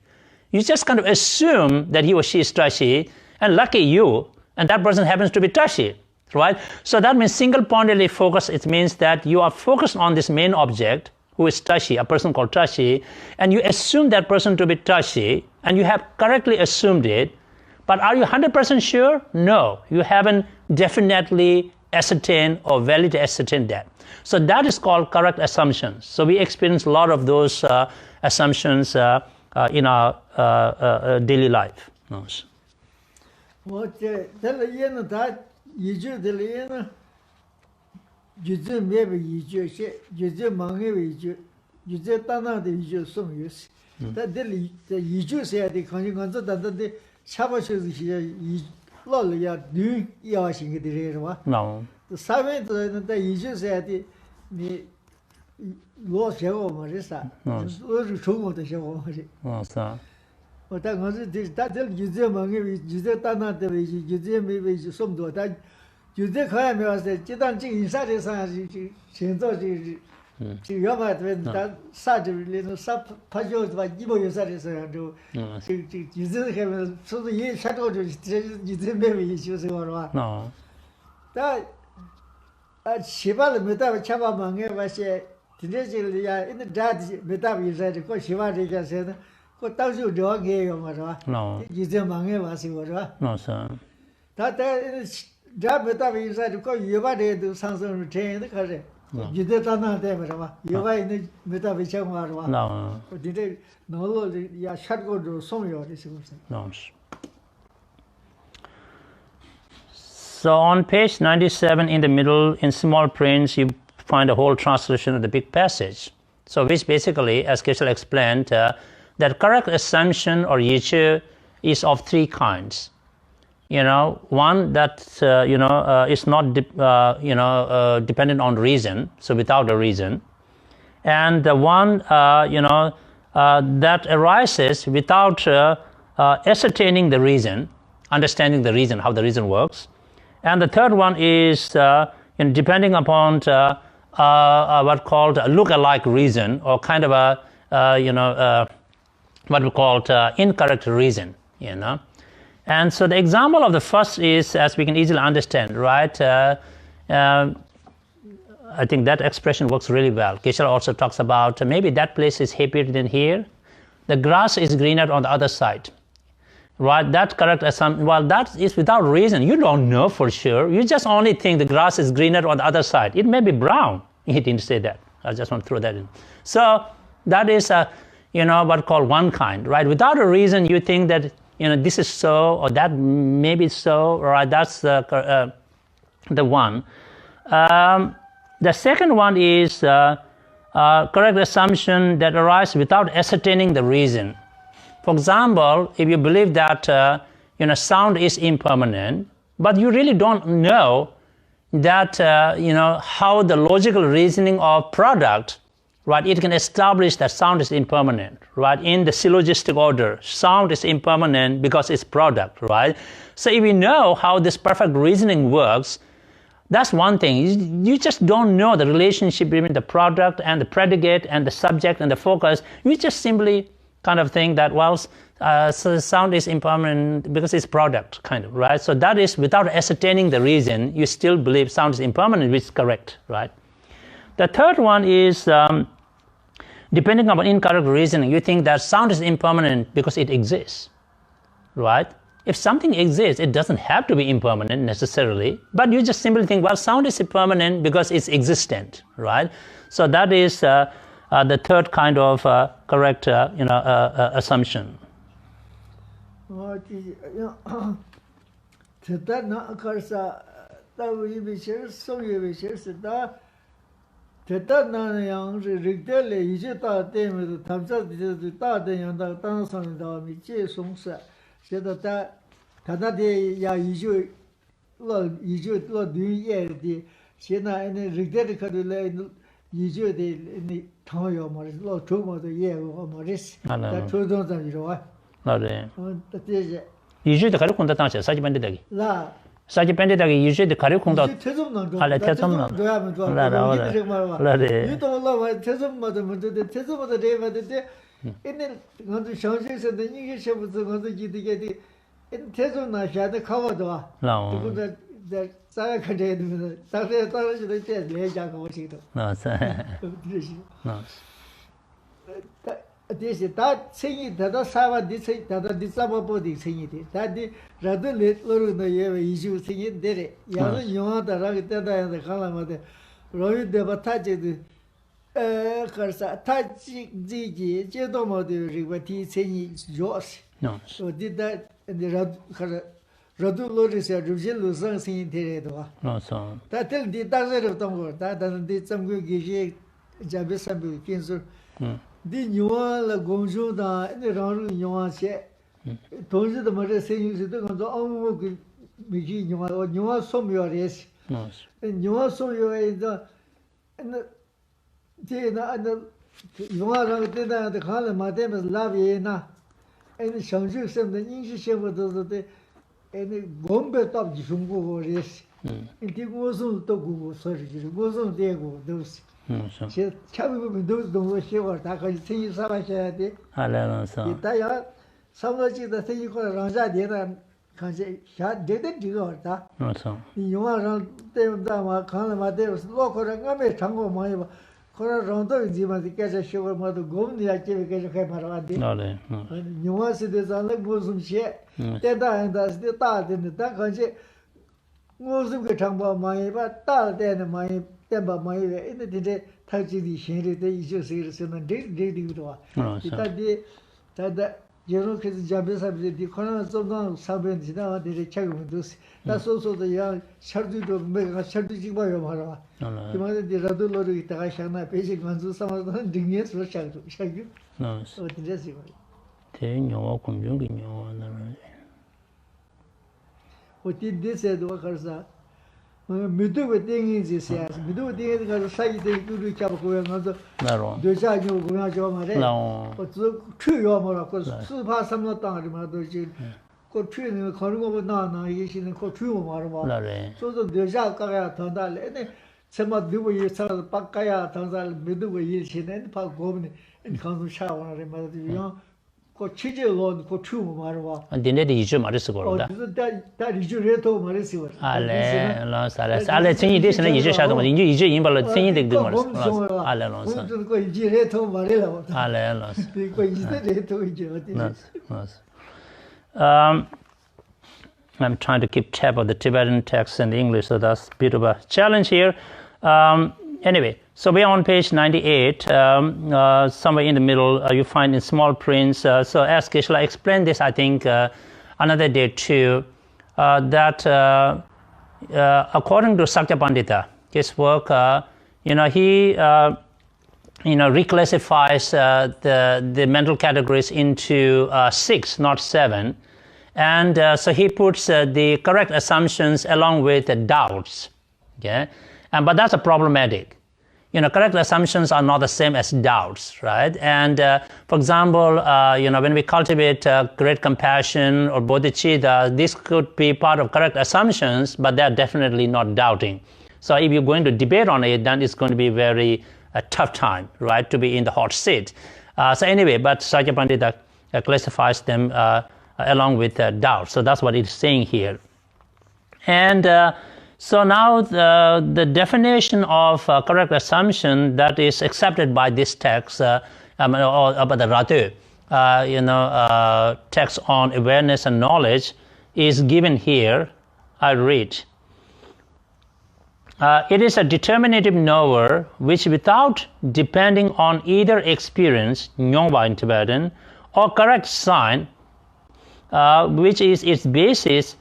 You just kind of assume that he or she is Tashi, and lucky you, and that person happens to be Tashi, right? So that means single-pointedly focus. It means that you are focused on this main object, who is Tashi, a person called Tashi, and you assume that person to be Tashi, and you have correctly assumed it, but are you 100% sure? No, you haven't definitely ascertain or validate ascertain that. So that is called correct assumptions. So we experience a lot of those assumptions in our daily life. No. The seventh the issue said the law show Marissa. Show the show. But that was that museum you did not the museum maybe some do that. You did claim was the Jidan inside his hands. You might when that such little sub pajoes by Gibo inside do. You didn't have so the year shadow you didn't maybe issues or what. No. That Shiva Meta Chava Mange was a today in the dad Meta is at the Shiva said, what does you dog gay or what? No. You did Mange was what? No, sir. That is job Meta is at the call you do something retain the country. You did not have you are in the Meta Vichama. No. Did they no, you shut go to some of this. No. So on page 97 in the middle, in small print, you find a whole translation of the big passage. So which basically, as Geshe explained, that correct assumption or yichu is of three kinds. One that is not dependent on reason, so without a reason, and the one that arises without ascertaining the reason, understanding the reason, how the reason works. And the third one is depending upon what called a look-alike reason, or kind of a what we call incorrect reason. And so the example of the first is, as we can easily understand, right? I think that expression works really well. Geshe also talks about maybe that place is happier than here. The grass is greener on the other side. Right, that correct assumption, well, that is without reason. You don't know for sure. You just only think the grass is greener on the other side. It may be brown. He didn't say that. I just want to throw that in. So that is what called one kind, right? Without a reason, you think that this is so, or that maybe so, right? That's the one. The second one is correct assumption that arises without ascertaining the reason. For example, if you believe that sound is impermanent, but you really don't know that how the logical reasoning of product, right? It can establish that sound is impermanent, right? In the syllogistic order, sound is impermanent because it's product, right? So if you know how this perfect reasoning works, that's one thing. You just don't know the relationship between the product and the predicate and the subject and the focus. You just simply kind of thing that, well, so sound is impermanent because it's product, kind of, right? So that is without ascertaining the reason, you still believe sound is impermanent, which is correct, right? The third one is, depending upon incorrect reasoning, you think that sound is impermanent because it exists, right? If something exists, it doesn't have to be impermanent necessarily, but you just simply think, well, sound is impermanent because it's existent, right? So that is the third kind of correct assumption. 유주도 가려 군다 당시 사지 반대다기. 사지 반대다기 유주도 가려 군다. 알아 태섬나. 라라. 유도로 태섬마다 문제데 태섬마다 레바데 인내 먼저 상식에서 이게 셔부터 먼저 기디게디 인 태섬나 샤데 카와도 와. 그거 자 가게 되면 사세 떨어지는 때 내자고 오시도. 맞아. this is that saying that Sava this that this body saying it. That the rather let Lorig the issue saying did it. Yan Yon the Ragata and the Kalamade. Roy de Bataje Karsa Taji Zigi, Jedomo de Rivati saying yours. No. So did that and the Radu Lorig said, Rujil Luzan saying Teredo. No, so. That tell the dozen of them that doesn't did some good Geshe Gyeltsen cancer. The Nuan La Gonjo da the Ron Yuan Che. Told the mother saying you don't go Miji Nuan or Nuan some your race. And Nuan so you is the Yuan the Kala Madame is Laviena. And the Shanju sent the English over the and the Gombe top Jungo race. And it wasn't to go surgery, wasn't there go those. She traveled those don't she or that I see Savage. I learned so. Some of the thing you call Ranja did and can say, Shot didn't you or that? No, so. You are on them, Kalama, there was local and Game Tango Maiva. Cora Rondo is even the catch a sugar mother go the activity of Camarade. No, You want to this on the bosom share. Then that's the thought in the dark country. Muslim get about my but thought then my temper my in the day touching the shade the issues and did you do. That General Jabes of the corner so long, Sabin, now they check with this. That's also the young Shartse to make a Shartse by your Mara. You wanted the Radu Lorig, Tashana, Page, Manzu, some of the dingies for Shaggy. No, so the rest. Then you walk on jogging. What did this say the workers are? Midu with things is yes. Midu with things are side they do reach up going on the judge you go out your mother. No, but true your mother, because super some not down mother. Go train in the corner of Nana, you see the true mother. So the judge turned out, and some of the way you saw the Pakaya turns out middle way you see then Park Governor and come to shower and mother. Go Chiji alone, go true Marwa. And the net is your mother's goal. That is your reto Marisi. I'll sing you this and you just shadow in you in but singing the doors. I'm trying to keep tab of the Tibetan text and English, so that's a bit of a challenge here. Anyway, so we're on page 98, somewhere in the middle, you find in small print. So as Geshe explained this, I think, another day too, that according to Sakya Pandita, his work, he reclassifies the mental categories into 6, not 7. And so he puts the correct assumptions along with the doubts. Okay? But that's a problematic. Correct assumptions are not the same as doubts, right? And for example, when we cultivate great compassion or bodhicitta, this could be part of correct assumptions, but they're definitely not doubting. So if you're going to debate on it, then it's going to be very tough time, right, to be in the hot seat. So anyway, but Sakya Pandita classifies them along with doubt. So that's what it's saying here. And so now the definition of correct assumption that is accepted by this text, or by the Ratu, text on awareness and knowledge, is given here. I read. It is a determinative knower which, without depending on either experience, nyongwa in Tibetan, or correct sign, which is its basis,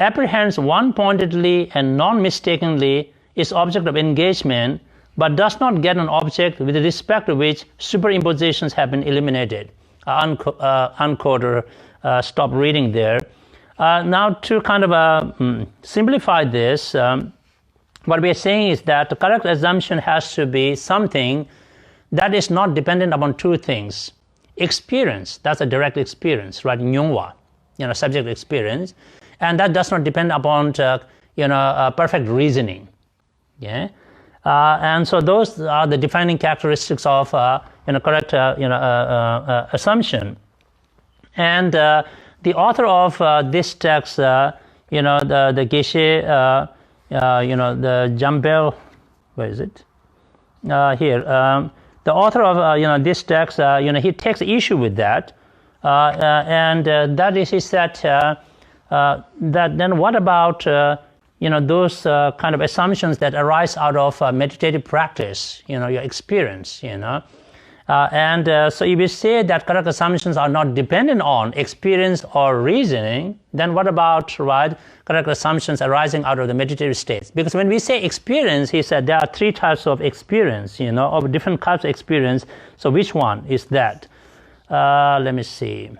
apprehends one-pointedly and non-mistakenly its object of engagement, but does not get an object with respect to which superimpositions have been eliminated. Unquote or stop reading there. Now to kind of simplify this, what we are saying is that the correct assumption has to be something that is not dependent upon two things. Experience, that's a direct experience, right? Nyongwa, subject experience. And that does not depend upon, perfect reasoning. Yeah, and so those are the defining characteristics of, correct, assumption. And the author of this text, the Geshe, the Jambel, where is it? Here, the the author of this text, he takes issue with that, and that is, he said that then what about those kind of assumptions that arise out of meditative practice, your experience, and so if you say that correct assumptions are not dependent on experience or reasoning, then what about, right, correct assumptions arising out of the meditative states? Because when we say experience, he said there are three types of experience, of different types of experience. So which one is that? Let me see.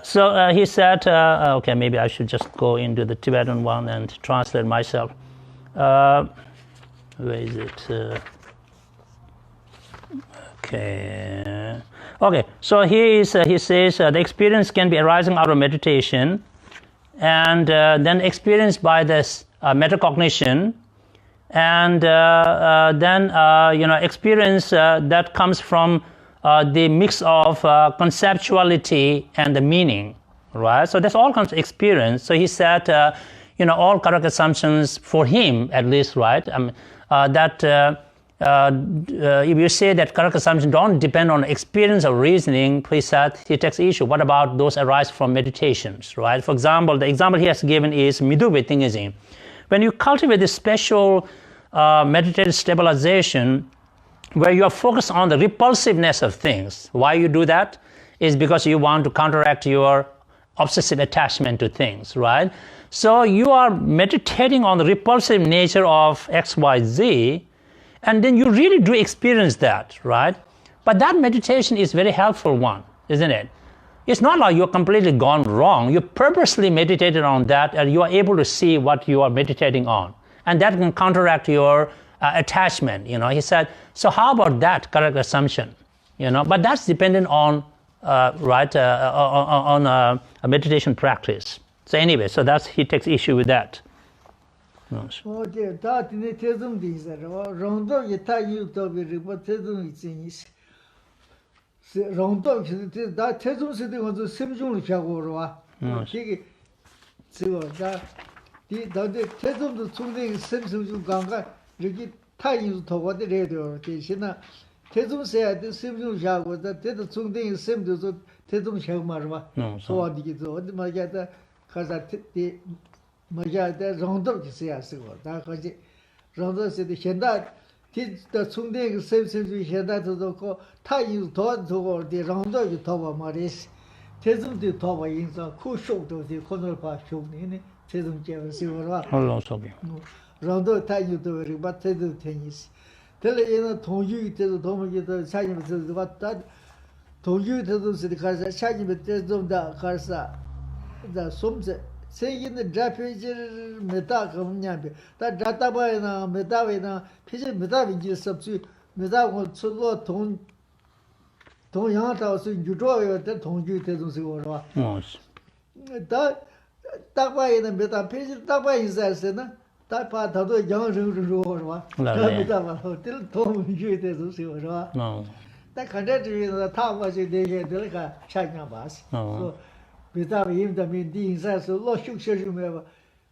So he said, okay, maybe I should just go into the Tibetan one and translate myself. Where is it? Okay, so he says the experience can be arising out of meditation, and then experienced by this metacognition, and then experience that comes from the mix of conceptuality and the meaning, right? So that's all comes experience. So he said, all correct assumptions for him, at least, right? That if you say that correct assumptions don't depend on experience or reasoning, he said, he takes issue. What about those arise from meditations, right? For example, the example he has given is midube tingizin. When you cultivate this special meditative stabilization, where you are focused on the repulsiveness of things. Why you do that is because you want to counteract your obsessive attachment to things, right? So you are meditating on the repulsive nature of X, Y, Z, and then you really do experience that, right? But that meditation is very helpful one, isn't it? It's not like you're completely gone wrong. You purposely meditated on that, and you are able to see what you are meditating on. And that can counteract your attachment, he said. So how about that correct assumption, But that's dependent on, on a meditation practice. So anyway, so that's he takes issue with that. Okay, that in the Tenzin Dorjee, rondo yeta yuto biribo Tenzin inis. Rondo that Tenzin city was a simjun chagorwa. Kiki, so that the Tenzin the Tunging Simpson Ganga. 이렇게 타인도 더워도 돼요. 대신에 대중세야 심중 자고 대도 중대인 심도 대중 자고 말마. 소화디기도 어디 말이야. 가서 때 말이야. 정도 있어야 쓰고. 다 같이 정도세도 현다 뒤도 중대인 심심주 현다도 그 타인도 더고 어디 정도도 더워 말이지. 대중도 더워 인사 쿠쇼도 돼 코너 봐 쇼네. 대중 제가 쓰고라. 홀로서비. rondo tajudo ribatedo tenis. Tele 통유 때도 도무기도 사진부터 왔다. 통유 때도 시카사 사진부터 좀다 가서 다 somse 세기는 자페지 메타 그냥 다 다타바이나 메타베나 피지 메타비지 섭지 메타고 출로 동양다서 유조요 때 통유 때도 쓰고라. 다 딱바이는 메타 피지 딱바이 있어서나 다파 다도 영정으로 그다음에 호텔 도움주에서 쓰고라. 다 간다지에서 타와지 되게들가 차냐 봐스. 그 비타민 임다민 디인사서 로슈셔주메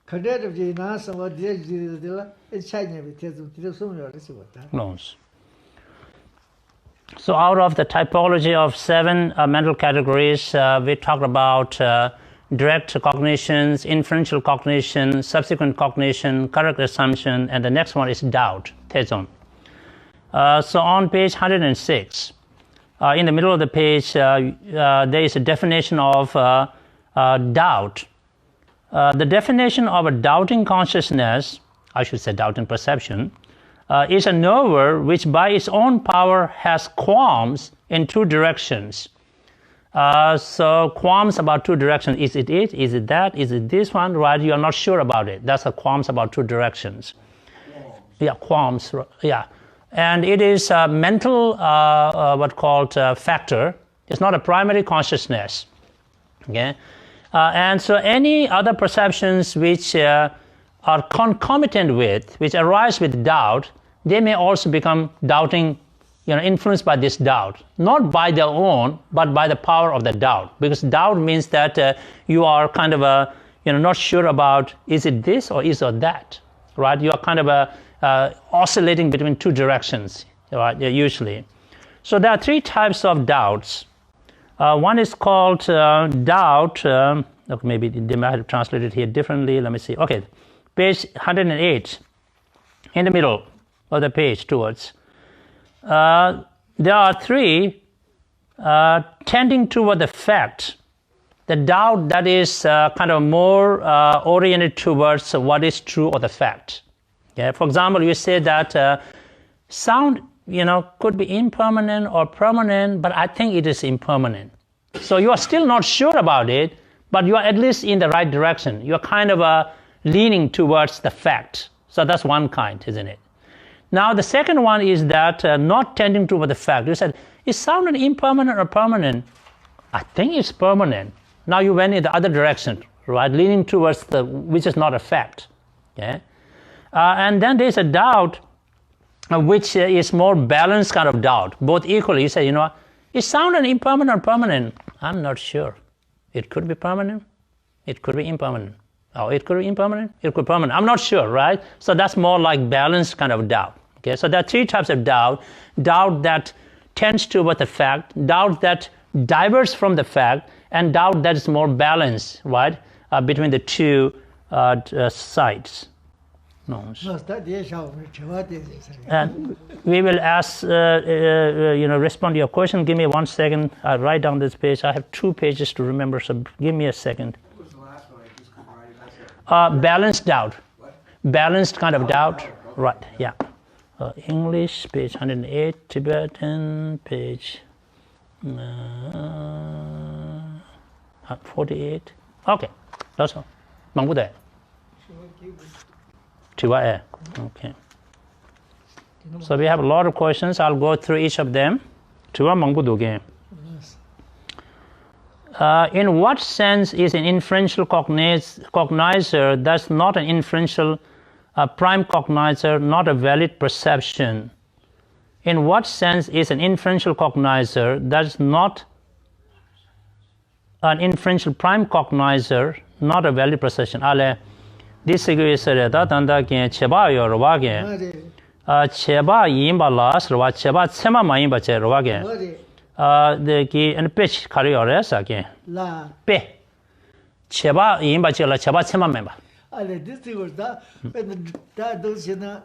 간다지 나서 어디에지들 차냐 비테도 들으면 쓰고다. So out of the typology of 7 mental categories, we talked about direct cognitions, inferential cognition, subsequent cognition, correct assumption, and the next one is doubt, Tezon. So on page 106, in the middle of the page, there is a definition of doubt. The definition of a doubting consciousness, I should say doubting perception, is a knower which by its own power has qualms in 2 directions. So qualms about 2 directions. Is it? Is it that? Is it this one? Right? You are not sure about it. That's a qualms about 2 directions. Yeah, qualms. Yeah, and it is a mental, factor. It's not a primary consciousness. Okay, and so any other perceptions which are concomitant with, which arise with doubt, they may also become doubting influenced by this doubt, not by their own, but by the power of the doubt. Because doubt means that you are kind of not sure about, is it this or is it that, right? You are kind of oscillating between two directions, right? Usually. So there are three types of doubts. One is called doubt. Okay, maybe they might have translated here differently. Let me see. Okay, page 108, in the middle of the page towards. There are three tending toward the fact. The doubt that is kind of more oriented towards what is true or the fact. Okay? For example, you say that sound, could be impermanent or permanent, but I think it is impermanent. So you are still not sure about it, but you are at least in the right direction. You are kind of leaning towards the fact. So that's one kind, isn't it? Now the second one is that not tending toward the fact. You said, is sound impermanent or permanent? I think it's permanent. Now you went in the other direction, right? Leaning towards which is not a fact. Okay? And then there's a doubt which is more balanced kind of doubt, both equally. You say, is sound impermanent or permanent? I'm not sure. It could be permanent. It could be impermanent. Oh, it could be impermanent. It could be permanent. I'm not sure, right? So that's more like balanced kind of doubt. Okay, so there are three types of doubt. Doubt that tends toward the fact, doubt that diverges from the fact, and doubt that is more balanced, right, between the two sides. No. And we will ask, respond to your question. Give me 1 second. I'll write down this page. I have 2 pages to remember, so give me a second. What was the last one? I just couldn't write it. Balanced doubt. What? Balanced kind of doubt. Okay. Right, yeah. English, page 108, Tibetan, page 48. Okay, that's all. 망부대. Tiwa. Okay. So we have a lot of questions. I'll go through each of them. Tiwa 망부도게. In what sense is an inferential cognizer that's not an inferential prime cognizer, not a valid perception? In what sense is an inferential cognizer that's not an inferential prime cognizer, not a valid perception? Ale, this is that dandake cheba yorwage. Cheba yimbalas, rwa cheba tsema mayimba cherwage. The key and pitch carry or res again. La. Pe. Cheba yimbachela cheba tsema member. This was that, but those cheba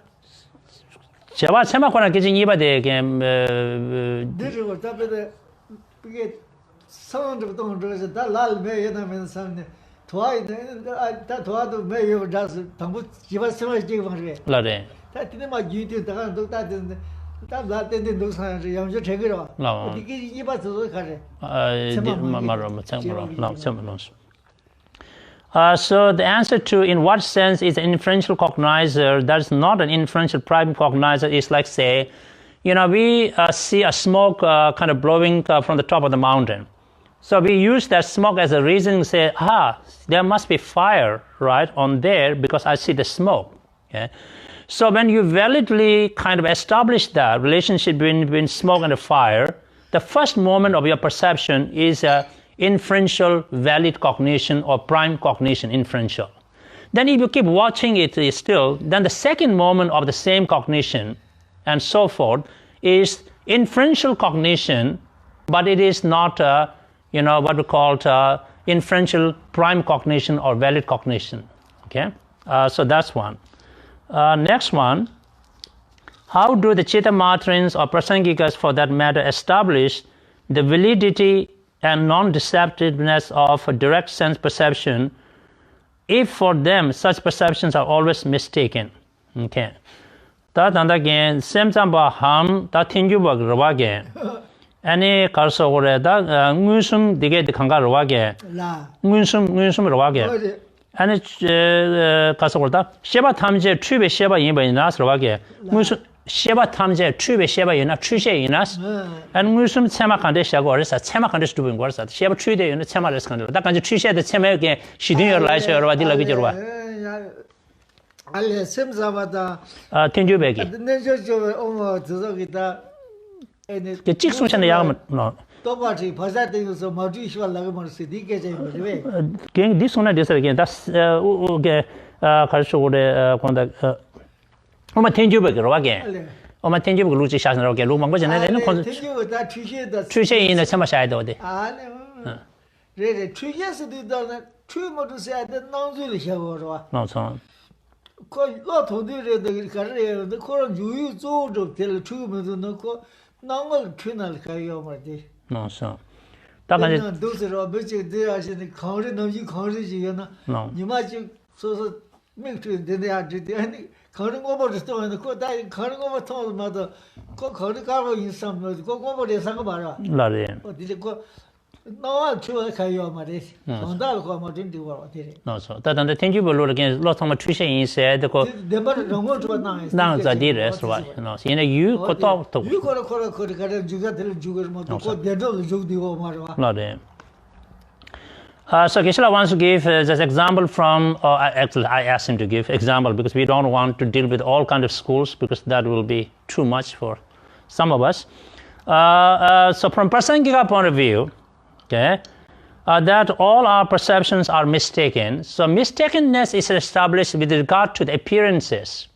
tsema kona kitchen yiba de game. This was that, but get sound of that lal may and some twice that was may have just give us so much give away. Lade. That didn't my duty to do that. That didn't do something. I'm just taking it off. No. Give us the carry. So the answer to in what sense is an inferential cognizer that's not an inferential prime cognizer is like, say, we see a smoke kind of blowing from the top of the mountain. So we use that smoke as a reason to say, there must be fire, right, on there because I see the smoke. Okay? So when you validly kind of establish that relationship between smoke and the fire, the first moment of your perception is inferential valid cognition or prime cognition, inferential. Then if you keep watching it still, then the second moment of the same cognition and so forth is inferential cognition, but it is not, what we call inferential prime cognition or valid cognition. Okay, so that's one. Next one, how do the Chittamatrins or Prasangikas for that matter establish the validity and non-deceptiveness of a direct sense perception if for them such perceptions are always mistaken? Okay. That and again, same time ham that tinjubag rawage. Any karso gore da ngusum dige de kanga rawage. Ngusum rawage. And 가서골다 셰바 탐제 추베 셰바 인바이나스 로가게 무슨 셰바 탐제 추베 셰바 이나 추셰 이나스 안 무슨 체마칸데 샤고 어르사 체마칸데 스두빈 거르사 셰바 추이데 이나 체마레스 칸데 다 간지 추셰데 체메게 시딩여 라이셔 로와디 라기저와 알레 셈자마다 텐주베기 내저저 어머 저기다 and cái chiếc xuống này mà nó to ba chi phasa te so ma tu shwa la ma se di ke chai ma de cái đi xuống này đi rồi cái that's cái khai số để con ta mà thiên chúa cái rồi cái mà thiên chúa cái lúc chỉ sáng rồi cái lúc mà có chuyện này nó con thiên chúa ta truy xe in là xem mà sai đâu đấy re truy xe se di da truy ma tu se da nang zu le xia go rồi nó xong ko lo thong de re de ka re de ko ran yu yu zo zo de le truy ma tu no ko nang le truy na le ka yo ma de nó xong大概那都是说，没这这样现在抗日能去抗日去呢？你妈就说是没准的那样子的，你抗日我不知道呢，过但抗日我不通嘛的，过抗日干部因上么，过我不得三个嘛是吧？là đấy我这个那我去我开药嘛的，长大了过嘛真的我的。nó xong tại vì thiên chúa bảo lúc cái lúc thằng mà truy xe in sẽ được có để mà rong我做那。năng ra đi rồi rồi nó hiện nay you có to to you có cái juga del juga mà có để đâu juga đi vào mà rồi. là đấy so Geshe wants to give just example from actually I asked him to give example because we don't want to deal with all kind of schools because that will be too much for some of us so from Prasangika point of view okay that all our perceptions are mistaken. So mistakenness is established with regard to the appearances.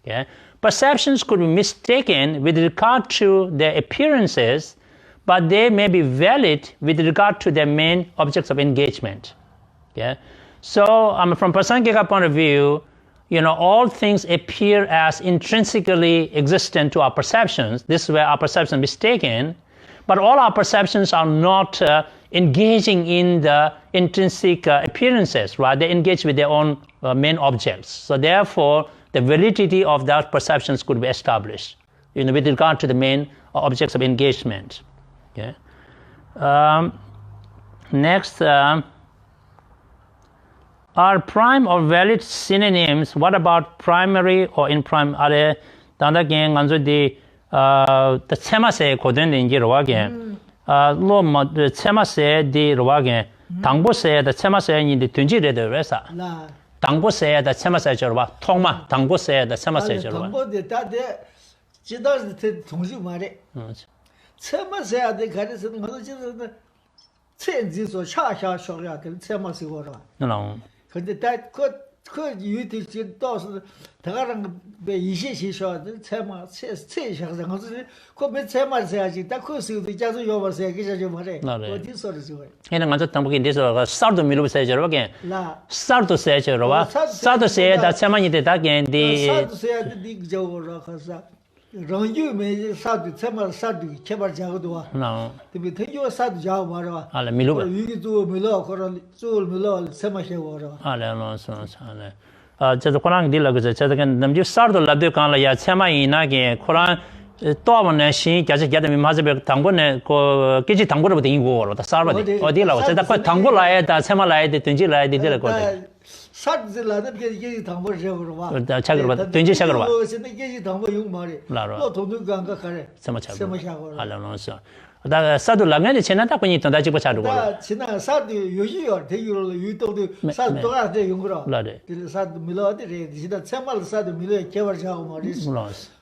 Okay? Perceptions could be mistaken with regard to their appearances, but they may be valid with regard to their main objects of engagement. Okay? So from Prasangika point of view, all things appear as intrinsically existent to our perceptions. This is where our perception is mistaken. But all our perceptions are not engaging in the intrinsic appearances, right? They engage with their own main objects. So therefore, the validity of that perceptions could be established, with regard to the main objects of engagement. Okay. Next, are prime or valid synonyms? What about primary or imprime? Are the 체마세 고된된 게 로하게 로마 체마세 디 로하게 당보세 더 체마세 인디 든지레더 그래서 당보세 더 체마세 저봐 통마 당보세 더 체마세 저봐 당보데 다데 지다스 통지 말에 체마세 데 가르스는 거도 지는 천지소 차샤 쇼야 그 체마세 거라 근데 그 유티 지도스 다가랑 배 이시시셔 체마 체샤서 거기 그 체마세야지 다 코스도 자주 요버세 기자죠 말에 어디 소리죠 얘는 먼저 당보기 돼서 사르도 밀어서 저러게 사르도 세저와 사르도 세다 체마니 되다겐디 사르도 세야디 저거라 가서 런유메 사르도 체마 사르도 개발 자고도 나 근데 태교 사르도 자고 말아 알아 밀어 위기도 밀어 그런 쫄 밀어 체마셔 와라 알아 노선사네 저도 코랑 딜라고 저도 남주 사르도 라드 간라 야 체마이나게 코랑 또번에 신 가지 가다 미마즈베 당고네 그 기지 당고로 되고 사르바디 어디라고 저다 그 당고라에다 체마라에다 든지라에다 되고 사르즈라다 기지 당고 저거로 와 차그로 든지 차그로 와 근데 기지 당고 용 말이 또 돈도 간가 가래 체마샤고 알아놓았어 다 사도 라면에 지나다 보니 또 다지 보자고 다 지나 사도 요지요 대유로 유도도 사도 도가데 용거라 라데 사도 밀어데 지다 체말 사도 밀어 개발자고 말이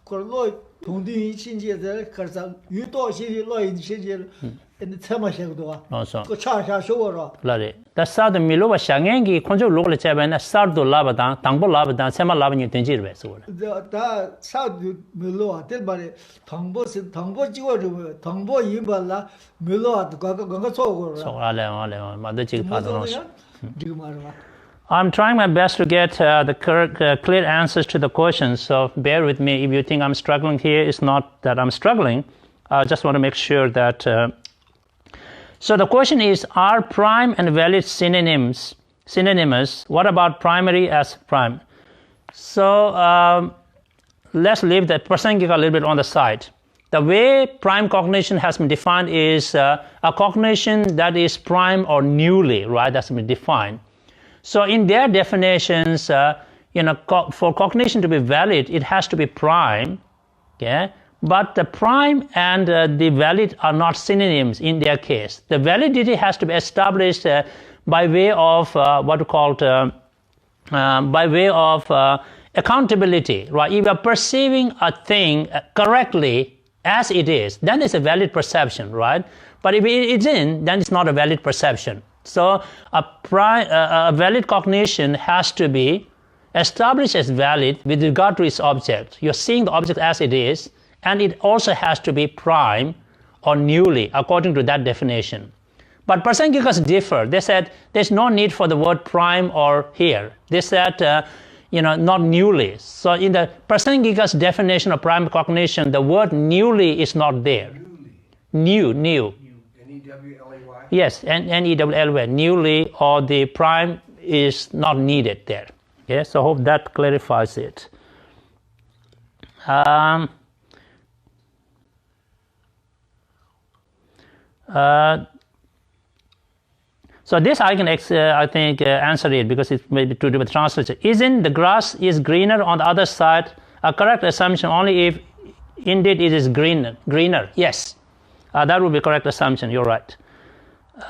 그걸로 동디 신지에 가서 유도 신지 로인 신지 근데 체마샤고도 와 그 차샤 쇼어라 라데 다 사도 밀어와 상행기 콘조 로글 제베나 사도 라바다 당보 라바다 체말 라바니 된지르베 소라 다 사도 밀어와 텔바레 당보 찍어줘 당보 이발라 밀어와 그거 쏘고 알레 맞다 지금 파도 지금 말아 I'm trying my best to get the correct, clear answers to the questions, so bear with me. If you think I'm struggling here, it's not that I'm struggling. I just want to make sure that... So the question is, are prime and valid synonymous? What about primary as prime? So let's leave the Prasangika a little bit on the side. The way prime cognition has been defined is a cognition that is prime or newly, right? That's been defined. So in their definitions, for cognition to be valid, it has to be prime, okay? But the prime and the valid are not synonyms in their case. The validity has to be established by way of accountability, right? If you are perceiving a thing correctly, as it is, then it's a valid perception, right? But if it isn't, then it's not a valid perception. So a valid cognition has to be established as valid with regard to its object. You're seeing the object as it is, and it also has to be prime or newly, according to that definition. But Prasangikas differ. They said there's no need for the word prime or here. They said, not newly. So in the Prasangikas definition of prime cognition, the word newly is not there. New. N-E-W-L-E-Y? Yes, N-E-W-L-Y. Newly, or the prime is not needed there. Okay, so I hope that clarifies it. So this I can, answer it because it's maybe to do with translation. Isn't the grass is greener on the other side a correct assumption only if indeed it is greener? Yes, that would be correct assumption. You're right.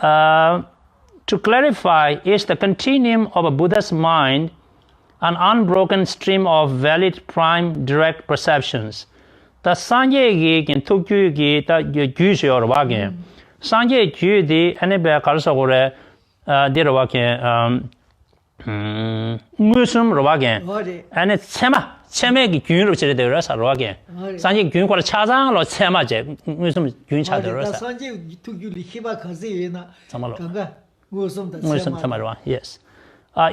To clarify, is the continuum of a Buddha's mind an unbroken stream of valid prime direct perceptions? The Sanje gi Thubten gi ta gyushe or wage. Sanje gyu di anebe karso gore diro wage musum ro wage. And it's cheme gi gyun ro chire de rasa ro wage. Sanje gyun ko chazang lo chema je musum gyun cha de rasa. Sanje Thubten li hiba khazi na. Kanga musum da chema. Yes.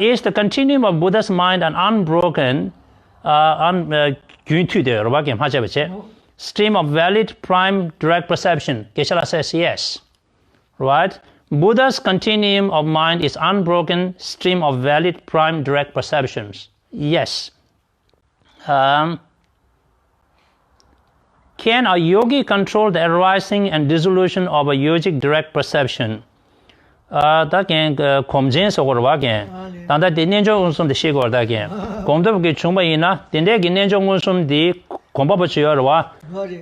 Is the continuum of Buddha's mind an unbroken stream of valid prime direct perception? Geshe says yes, right? Buddha's continuum of mind is unbroken stream of valid prime direct perceptions. Yes. Can a yogi control the arising and dissolution of a yogic direct perception? 다게 검진 속으로 와게 단다 된년종 운숨도 시고 다게 검도부기 충분히나 된대 긴년종 운숨디 공법부지여로 와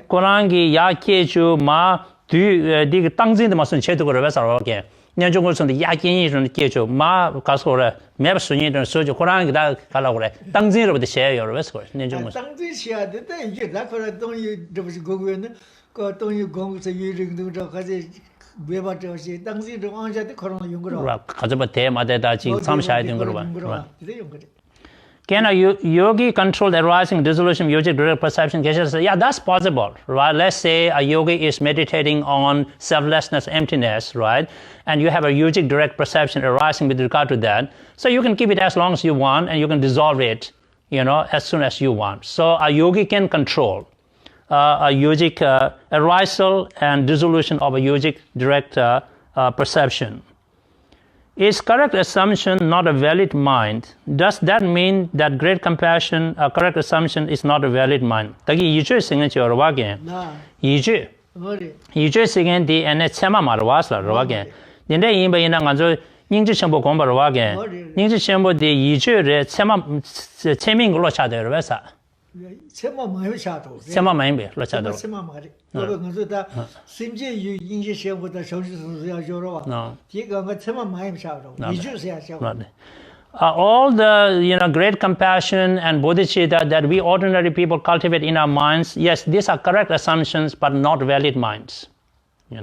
고랑기 야케주 마 뒤디 땅진도 무슨 제도로 해서 와게 년종 운숨도 야긴이 좀 깨죠 마 가서래 매번 순이든 소주 고랑기 다 가라고 그래 땅진으로부터 셔요 해서 년종 운숨 땅진 시야 됐다 이제 나거라 동이 저기 고고는 그 동이 공부서 유ring도 저 가지 외바저시 당시 좀 언제도 그런 용거로 가져봐 대마대다 지금 참셔야 되는 거로 봐. Can a yogi control the arising dissolution of yogic direct perception? Geshe says, yeah, that's possible, right? Let's say a yogi is meditating on selflessness, emptiness, right? And you have a yogic direct perception arising with regard to that. So you can keep it as long as you want, and you can dissolve it, as soon as you want. So a yogi can control a yogic arisal and dissolution of a yogic direct perception. Is correct assumption not a valid mind? Does that mean that great compassion, a correct assumption, is not a valid mind? Tagi yiju singen chi orwage. Yiju singen di ene chema marwas la orwage. Dinde yimba yina nganzo 닝지 첨부 공부를 와게. 닝지 첨부 di yiju re cheming lo cha de orwesa. chema mayo chato. Chema mayo lo cha de. Chema mari. 그거 그거다 심지어 인지 시험보다 정신을 줘로 와. 뒤가 chema mayo chato. 이주세요 chato. All the great compassion and bodhicitta that we ordinary people cultivate in our minds, yes, these are correct assumptions, but not valid minds. There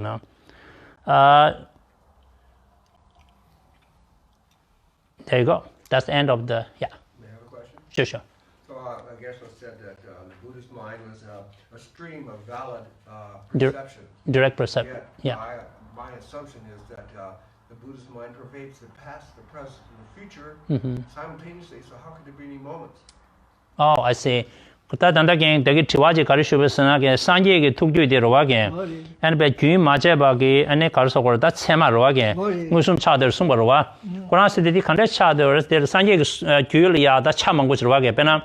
you go. That's the end of the May I have a question? Sure. So I guess I said that the Buddhist mind was a stream of valid perception. Direct perception. Yeah. My assumption is that the Buddhist mind pervades the past, the present, and the future simultaneously. So how could there be any moments? Oh, I see. 그때 단다게 되게 지와지 가르치면서나게 상계에게 툭주이대로 와게. 아니 주인 맞아봐게 안에 가르쳐 걸다 체마로 와게. 무슨 차들 숨버로 와. 그러나서들이 간데 차들 들 상계 규율이야다 참은 곳으로 와게. 배나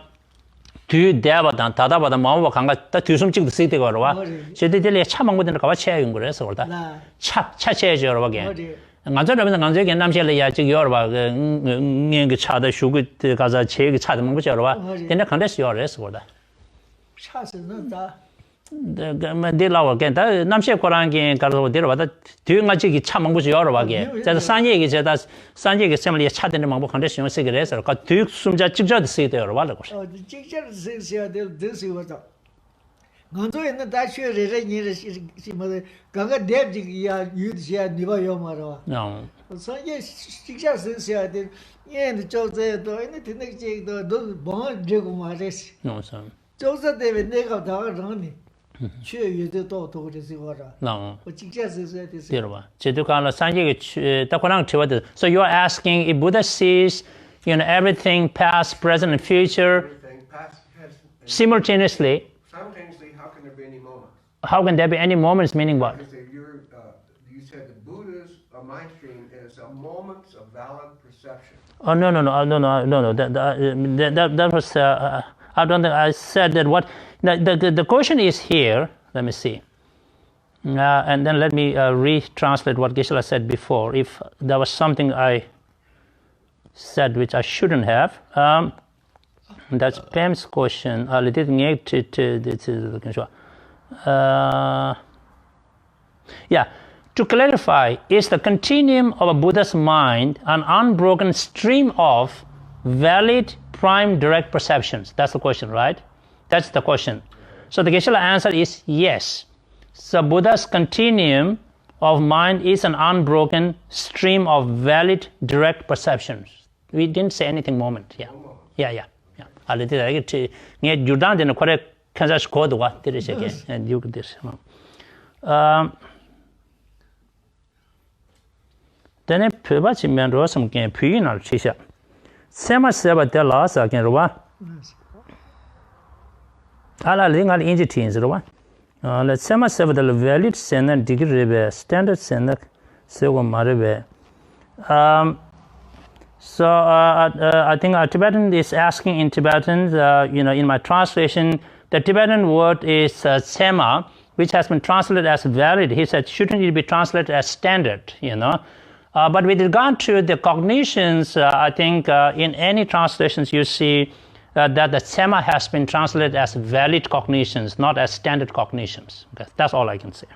뒤 대바단 다다바다 마음과 강가 뒤숨 찍도 쓰게 되고 와. 저들이 참은 곳에 가봐 체하는 거래서 그러다. 차체해져로 와게. 간절하면 간절하게 남실이야 지금 여러 봐. 그 차도 쉬고 가서 제 차도 먹고 저러 봐. 근데 간데스 여러서 그러다. 차스는 다 내라고 괜다 남시 거랑게 가서 데려와다 뒤가지기 차 먹고 여러 봐게. 제가 산얘기 제가 산얘기 세물이 차되는 방법 간데스 용서 그래서 그 숨자 직접 쓰게 되어 봐라고. 직접 쓰셔야 될 드시고도 nganzo in da chue re ni si ma ganga dev ji ya yu ji ni ba yo ma ro no so ye shiksha se de ye de zhou ze do ni de ne ji do bo je gu ma re si no so zhou ze de ne ga da rang ni chue yu de do do de si wa ra no wo shiksha se de si Dirwa. Chedukala sanje ta konang chewade. So you are asking if Buddha sees, everything past, present, and future Everything past, present, and simultaneously. simultaneously, how can there be any moment? How can there be any moments? Meaning what? Because if you said the Buddha's mind stream is a moment of valid perception. Oh no. That was. I don't think I said that. What the question is here. Let me see. And then let me retranslate what Geshe said before. If there was something I said which I shouldn't have. That's Pam's question. To clarify, is the continuum of a Buddha's mind an unbroken stream of valid prime direct perceptions? That's the question, right? That's the question. So the Geshe answer is yes. So Buddha's continuum of mind is an unbroken stream of valid direct perceptions. We didn't say anything moment. Yeah. I did it. You down in the correct Kansas code. What did it again? And you did this. Then a pivot man wrote some game penal chisha. Sema Seba de Lhasa again. Ala Ling al Injitins. Let's say myself the valid sender degree standard sender so maribe. So I think Tibetan is asking in Tibetan, in my translation, the Tibetan word is sema, which has been translated as valid. He said, shouldn't it be translated as standard, But with regard to the cognitions, I think in any translations you see that the sema has been translated as valid cognitions, not as standard cognitions. Okay, that's all I can say.